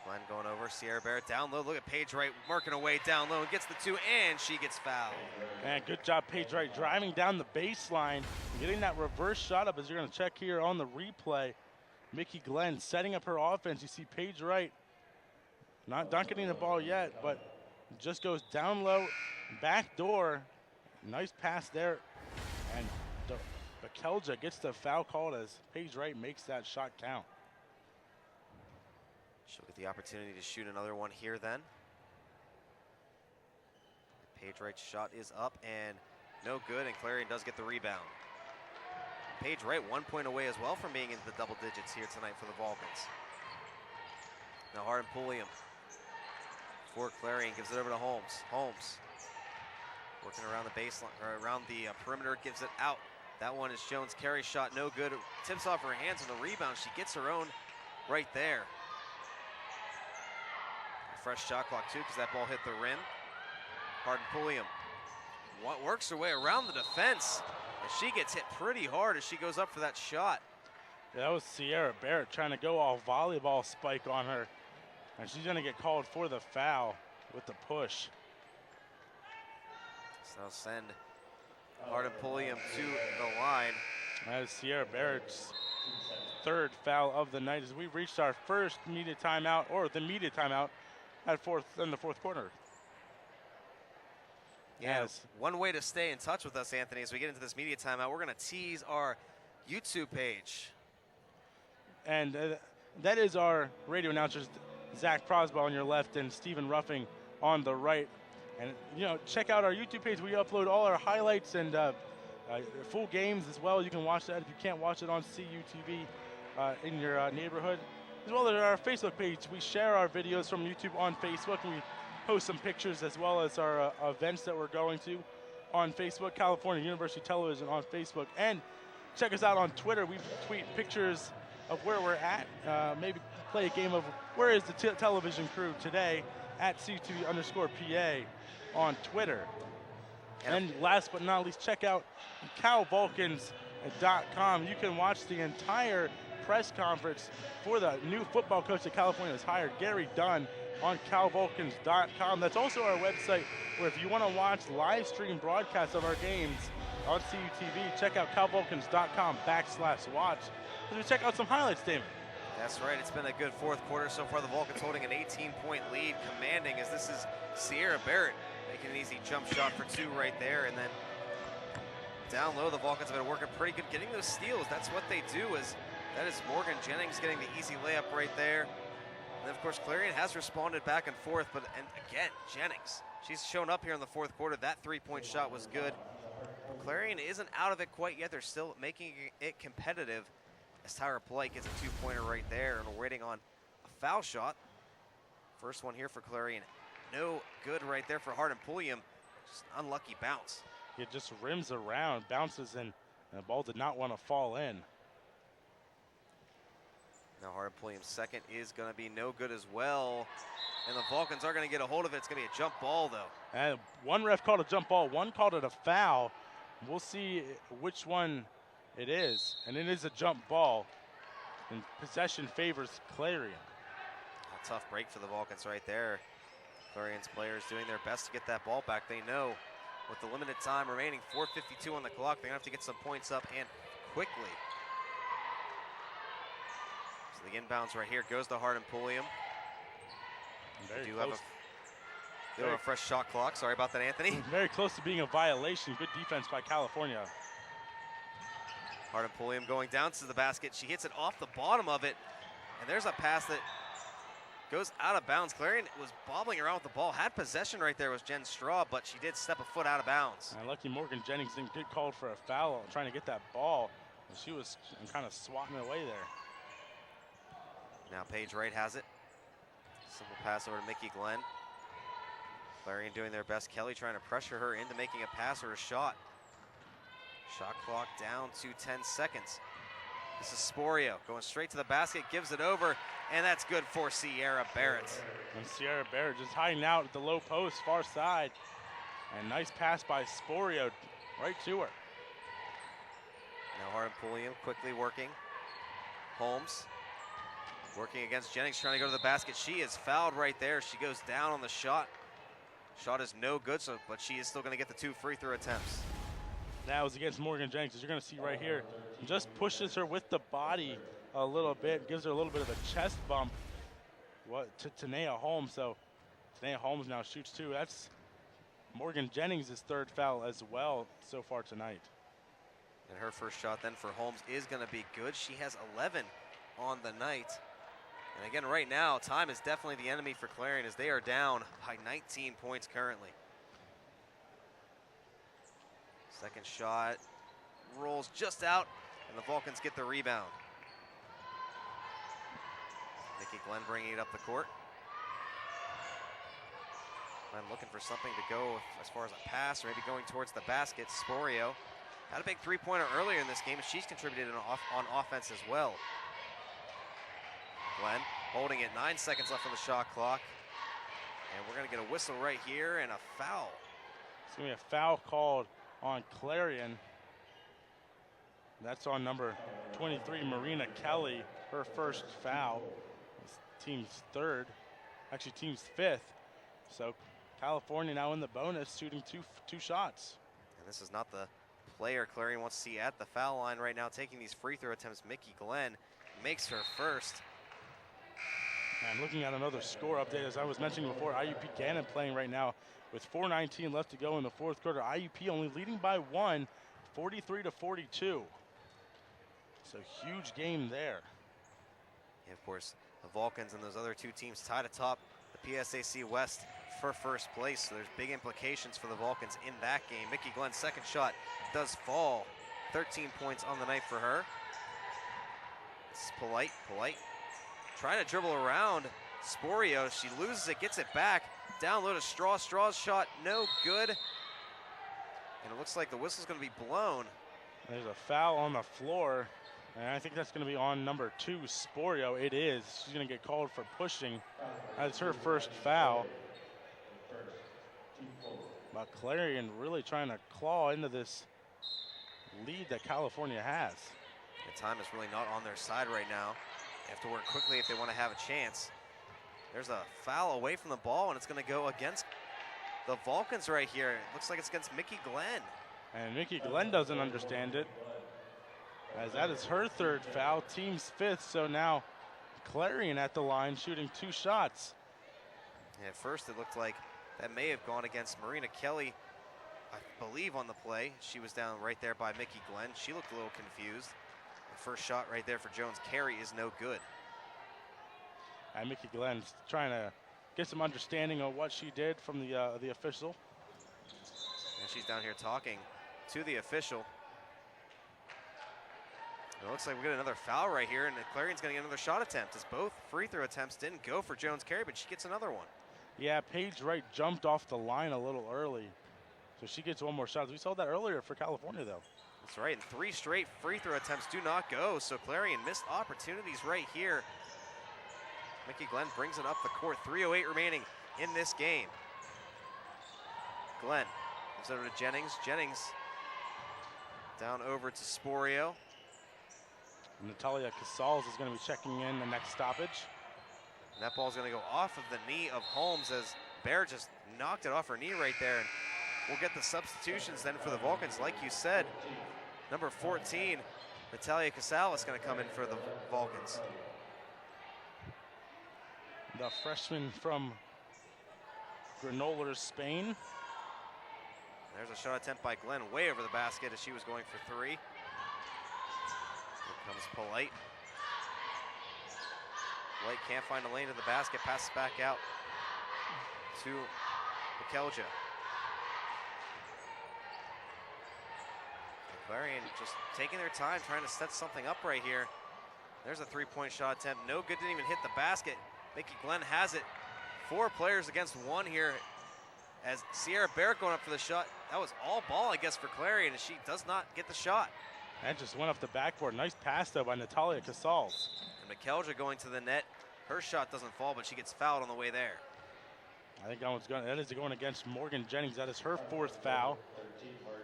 Glenn going over, Sierra Barrett down low. Look at Paige Wright working away down low and gets the 2, and she gets fouled. And good job, Paige Wright, driving down the baseline, getting that reverse shot up, as you're going to check here on the replay. Mickey Glenn setting up her offense. You see Paige Wright not getting the ball yet, but just goes down low, back door. Nice pass there, and Bakelja gets the foul called as Paige Wright makes that shot count. She'll get the opportunity to shoot another one here then. Paige Wright's shot is up and no good, and Clarion does get the rebound. Paige Wright 1 point away as well from being into the double digits here tonight for the Vulcans. Now Harden Pulliam for Clarion gives it over to Holmes. Holmes working around the baseline, or around the perimeter, gives it out. That one is Jones-Carey's shot, no good. Tips off her hands on the rebound. She gets her own right there. A fresh shot clock too, because that ball hit the rim. Harden Pulliam works her way around the defense, and she gets hit pretty hard as she goes up for that shot. Yeah, that was Sierra Barrett trying to go all volleyball spike on her, and she's going to get called for the foul with the push. So send Harden Pulliam to the line. That is Sierra Barrett's 3rd foul of the night as we reached our first media timeout, or the media timeout, in the 4th quarter. Yes. One way to stay in touch with us, Anthony, as we get into this media timeout, we're going to tease our YouTube page. And that is our radio announcers, Zach Prosbaugh on your left and Stephen Ruffing on the right. And, check out our YouTube page. We upload all our highlights and full games as well. You can watch that if you can't watch it on CUTV in your neighborhood. As well as our Facebook page. We share our videos from YouTube on Facebook, and we post some pictures as well as our events that we're going to on Facebook. California University Television on Facebook. And check us out on Twitter. We tweet pictures of where we're at. Maybe play a game of where is the television crew today at CUTV_PA on Twitter. Yep. And last but not least, check out CalVulcans.com. You can watch the entire press conference for the new football coach that California has hired, Gary Dunn, on CalVulcans.com. That's also our website where if you want to watch live stream broadcasts of our games on CUTV, check out CalVulcans.com/watch. As we check out some highlights, Damon. That's right. It's been a good 4th quarter so far. The Vulcans holding an 18-point lead, commanding, as this is Sierra Barrett making an easy jump shot for 2 right there. And then down low, the Vulcans have been working pretty good getting those steals. That's what they do. That is Morgan Jennings getting the easy layup right there. And then, of course, Clarion has responded back and forth. And again, Jennings, she's shown up here in the 4th quarter. That 3-point shot was good. But Clarion isn't out of it quite yet. They're still making it competitive, as Tyra Polite gets a 2-pointer right there, and we're waiting on a foul shot. First one here for Clarion. No good right there for Harden Pulliam. Just an unlucky bounce. It just rims around, bounces in, and the ball did not want to fall in. Now Harden Pulliam's second is going to be no good as well. And the Vulcans are going to get a hold of it. It's going to be a jump ball, though. And one ref called a jump ball, one called it a foul. We'll see which one It is, and it is a jump ball, and possession favors Clarion. A tough break for the Vulcans right there. Clarion's players doing their best to get that ball back. They know with the limited time remaining, 4:52 on the clock, they're gonna have to get some points up and quickly. So the inbounds right here goes to Hardin Pulliam. They do have a fresh shot clock. Sorry about that, Anthony. Very close to being a violation. Good defense by California. Hardin Pulliam going down to the basket. She hits it off the bottom of it, and there's a pass that goes out of bounds. Clarion was bobbling around with the ball. Had possession right there was Jen Straw, but she did step a foot out of bounds. And lucky Morgan Jennings didn't get called for a foul trying to get that ball. And she was kind of swatting it away there. Now Paige Wright has it. Simple pass over to Mickey Glenn. Clarion doing their best. Kelly trying to pressure her into making a pass or a shot. Shot clock down to 10 seconds. This is Sporio going straight to the basket, gives it over, and that's good for Sierra Barrett. And Sierra Barrett just hiding out at the low post, far side. And nice pass by Sporio right to her. Now Hardin Pulliam quickly working. Holmes working against Jennings, trying to go to the basket. She is fouled right there. She goes down on the shot. Shot is no good, but she is still going to get the 2 free throw attempts. That was against Morgan Jennings, as you're going to see right here. Just pushes her with the body a little bit, gives her a little bit of a chest bump to Tanea Holmes. So Tanea Holmes now shoots 2. That's Morgan Jennings' 3rd foul as well so far tonight. And her first shot then for Holmes is going to be good. She has 11 on the night. And again, right now, time is definitely the enemy for Clarion as they are down by 19 points currently. Second shot rolls just out, and the Vulcans get the rebound. Mickey Glenn bringing it up the court. Glenn looking for something to go as far as a pass or maybe going towards the basket. Sporio had a big 3-pointer earlier in this game, and she's contributed on offense as well. Glenn holding it, 9 seconds left on the shot clock. And we're gonna get a whistle right here and a foul. It's gonna be a foul called on Clarion. That's on number 23, Marina Kelly, her first foul. It's team's 3rd, actually team's 5th. So California now in the bonus, shooting two shots. And this is not the player Clarion wants to see at the foul line right now, taking these free throw attempts. Mickey Glenn makes her first. And looking at another score update, as I was mentioning before, IUP Gannon playing right now with 4:19 left to go in the 4th quarter. IUP only leading by 1, 43-42. So huge game there. Yeah, of course, the Vulcans and those other 2 teams tied atop the PSAC West for first place. So there's big implications for the Vulcans in that game. Mickey Glenn's second shot does fall. 13 points on the night for her. This is Polite. Trying to dribble around Sporio. She loses it, gets it back. Down low to Straw. Straw's shot, no good. And it looks like the whistle's going to be blown. There's a foul on the floor. And I think that's going to be on number 2, Sporio. It is. She's going to get called for pushing. That's her first foul. But Clarion really trying to claw into this lead that California has. The time is really not on their side right now. They have to work quickly if they want to have a chance. There's a foul away from the ball, and it's going to go against the Vulcans right here. It looks like it's against Mickey Glenn. And Mickey Glenn doesn't understand it, as that is her 3rd foul, team's 5th. So now Clarion at the line shooting 2 shots. And at first it looked like that may have gone against Marina Kelly, I believe, on the play. She was down right there by Mickey Glenn. She looked a little confused. The first shot right there for Jones Carey is no good. And Mickey Glenn's trying to get some understanding of what she did from the official. And she's down here talking to the official. It looks like we get another foul right here, and Clarion's going to get another shot attempt, as both free throw attempts didn't go for Jones Carey, but she gets another one. Yeah, Paige Wright jumped off the line a little early, so she gets one more shot. We saw that earlier for California, though. That's right, and 3 straight free throw attempts do not go, so Clarion missed opportunities right here. Mickey Glenn brings it up the court, 3:08 remaining in this game. Glenn moves over to Jennings. Jennings Down over to Sporio. Natalia Casals is going to be checking in the next stoppage. And that ball's going to go off of the knee of Holmes as Bear just knocked it off her knee right there. And we'll get the substitutions then for the Vulcans. Like you said, number 14, Natalia Casal is going to come in for the Vulcans. The freshman from Granollers, Spain. There's a shot attempt by Glenn way over the basket as she was going for three. Here comes Polite. Polite can't find a lane to the basket, passes back out to Mikelja. Clarion just taking their time, trying to set something up right here. There's a three-point shot attempt. No good, didn't even hit the basket. Mickey Glenn has it. 4 players against 1 here as Sierra Barrett going up for the shot. That was all ball, I guess, for Clarion, and she does not get the shot. That just went off the backboard. Nice pass, though, by Natalia Casals. And Mikelja going to the net. Her shot doesn't fall, but she gets fouled on the way there. I think that is going against Morgan Jennings. That is her 4th foul.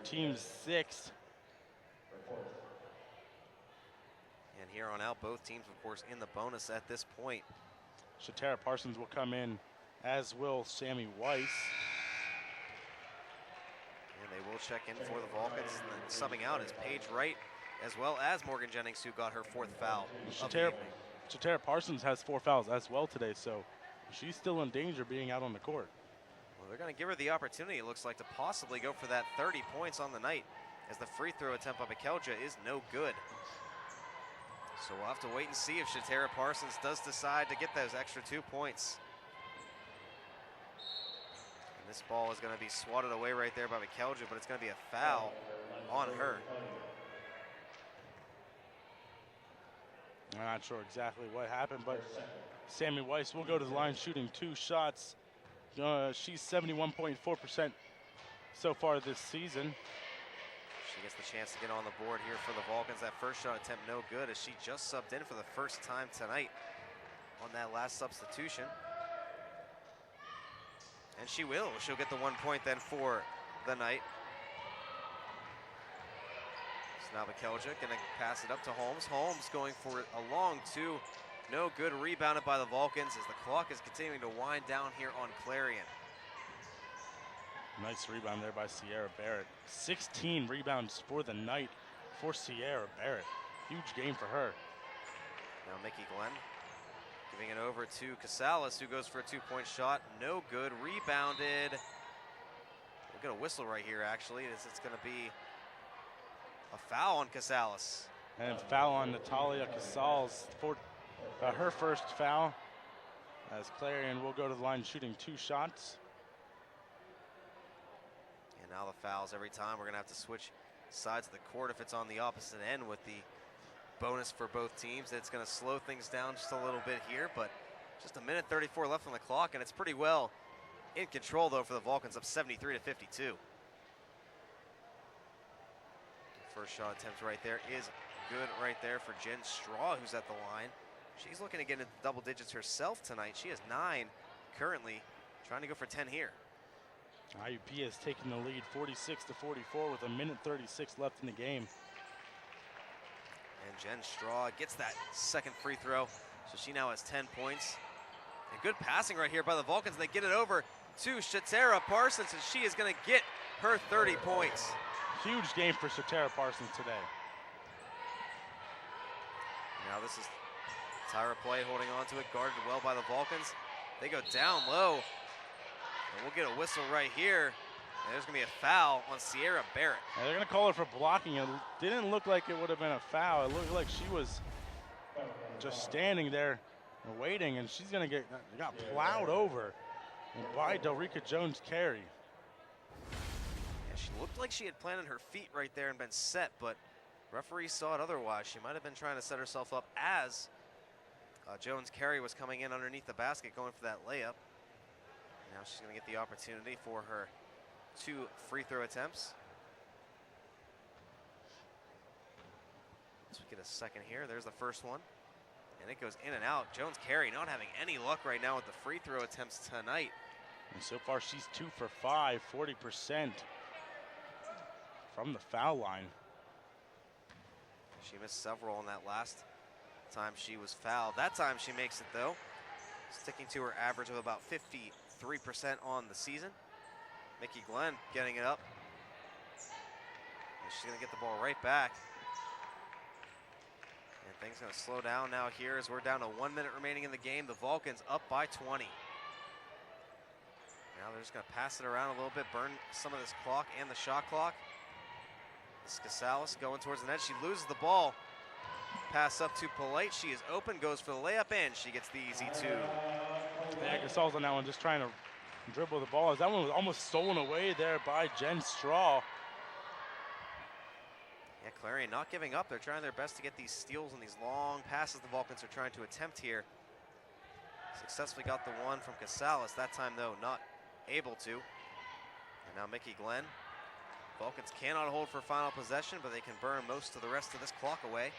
Team's 6th. And here on out, both teams, of course, in the bonus at this point. Shatara Parsons will come in, as will Sammy Weiss. And they will check in for the Vulcans. And then subbing out is Paige Wright, as well as Morgan Jennings, who got her 4th foul. Shatara Parsons has 4 fouls as well today, so she's still in danger being out on the court. Well, they're going to give her the opportunity, it looks like, to possibly go for that 30 points on the night, as the free throw attempt by Mikelja is no good. So we'll have to wait and see if Shatara Parsons does decide to get those extra 2 points. And this ball is going to be swatted away right there by Mikelja, but it's going to be a foul on her. I'm not sure exactly what happened, but Sammy Weiss will go to the line shooting 2 shots. She's 71.4% so far this season. She gets the chance to get on the board here for the Vulcans. That first shot attempt no good as she just subbed in for the first time tonight on that last substitution. And she'll get the 1 point then for the night. So now Mikelja gonna pass it up to Holmes. Holmes going for a long 2. No good, rebounded by the Vulcans as the clock is continuing to wind down here on Clarion. Nice rebound there by Sierra Barrett. 16 rebounds for the night for Sierra Barrett. Huge game for her. Now Mickey Glenn giving it over to Casales, who goes for a 2-point shot. No good, rebounded. We'll get a whistle right here, actually, as it's going to be a foul on Casales. And foul on Natalia Casals for her first foul, as Clarion will go to the line shooting 2 shots. And now the fouls every time. We're going to have to switch sides of the court if it's on the opposite end with the bonus for both teams. It's going to slow things down just a little bit here, but just a minute 34 left on the clock, and it's pretty well in control, though, for the Vulcans, up 73 to 52. First shot attempt right there is good right there for Jen Straw, who's at the line. She's looking to get into double digits herself tonight. She has 9 currently, trying to go for 10 here. IUP has taken the lead 46 to 44 with a minute 36 left in the game. And Jen Straw gets that second free throw, so she now has 10 points. And good passing right here by the Vulcans. They get it over to Shatara Parsons, and she is going to get her 30 points. Huge game for Shatara Parsons today. Now this is Tyra Play holding on to it, guarded well by the Vulcans. They go down low, and we'll get a whistle right here. And there's going to be a foul on Sierra Barrett. And they're going to call her for blocking. It didn't look like it would have been a foul. It looked like she was just standing there and waiting, and she's going to got plowed over by Delrika Jones-Carey. Yeah, she looked like she had planted her feet right there and been set, but referee saw it otherwise. She might have been trying to set herself up as Jones-Carey was coming in underneath the basket going for that layup. Now she's going to get the opportunity for her 2 free throw attempts. Let's get a second here. There's the first one. And it goes in and out. Jones-Carey not having any luck right now with the free throw attempts tonight. And so far she's 2 for 5, 40% from the foul line. She missed several in that last time she was fouled. That time she makes it though, sticking to her average of about 53% on the season. Mickey Glenn getting it up. And she's gonna get the ball right back. And things gonna slow down now here as we're down to 1 minute remaining in the game. The Vulcans up by 20. Now they're just gonna pass it around a little bit, burn some of this clock and the shot clock. This is Casales going towards the net. She loses the ball. Pass up to Polite. She is open, goes for the layup, and she gets the easy two. Yeah, Casales on that one, just trying to dribble the ball. That one was almost stolen away there by Jen Straw. Yeah, Clarion not giving up. They're trying their best to get these steals and these long passes the Vulcans are trying to attempt here. Successfully got the one from Casales. That time, though, not able to. And now Mickey Glenn. Vulcans cannot hold for final possession, but they can burn most of the rest of this clock away.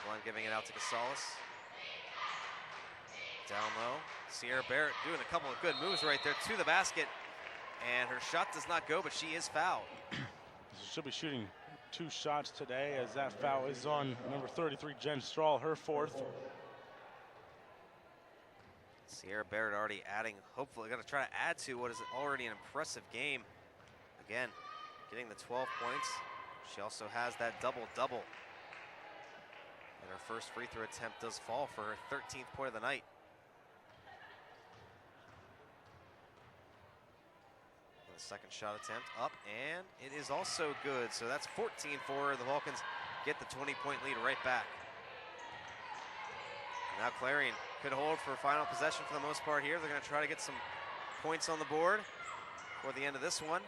Glenn giving it out to Casales. Down low. Sierra Barrett doing a couple of good moves right there to the basket. And her shot does not go, but she is fouled. She'll be shooting 2 shots today as that foul is on number 33, Jen Straw, her 4th. Sierra Barrett already adding, hopefully going to try to add to what is already an impressive game. Again, getting the 12 points. She also has that double-double. And her first free throw attempt does fall for her 13th point of the night. And the second shot attempt up, and it is also good. So that's 14 for her. The Vulcans get the 20-point lead right back. Now Clarion could hold for final possession for the most part here. They're going to try to get some points on the board for the end of this one.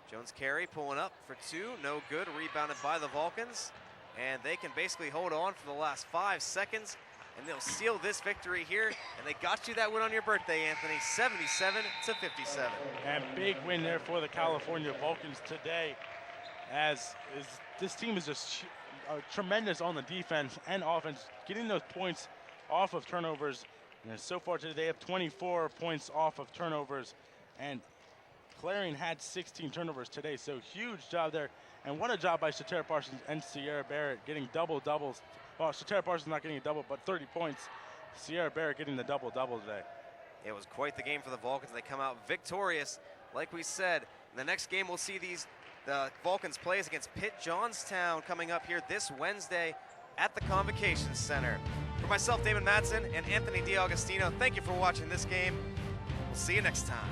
Jones Carey pulling up for 2, no good, rebounded by the Vulcans. And they can basically hold on for the last 5 seconds, and they'll seal this victory here. And they got you that win on your birthday, Anthony, 77-57. And big win there for the California Vulcans today, as this team is just tremendous on the defense and offense, getting those points off of turnovers. And so far today, they have 24 points off of turnovers, and Clarion had 16 turnovers today, so huge job there. And what a job by Shatera Parsons and Sierra Barrett getting double-doubles. Well, Shatera Parsons not getting a double, but 30 points. Sierra Barrett getting the double-double today. It was quite the game for the Vulcans. They come out victorious. Like we said, in the next game we'll see the Vulcans plays against Pitt Johnstown coming up here this Wednesday at the Convocation Center. For myself, Damon Madsen, and Anthony D'Agostino, thank you for watching this game. We'll see you next time.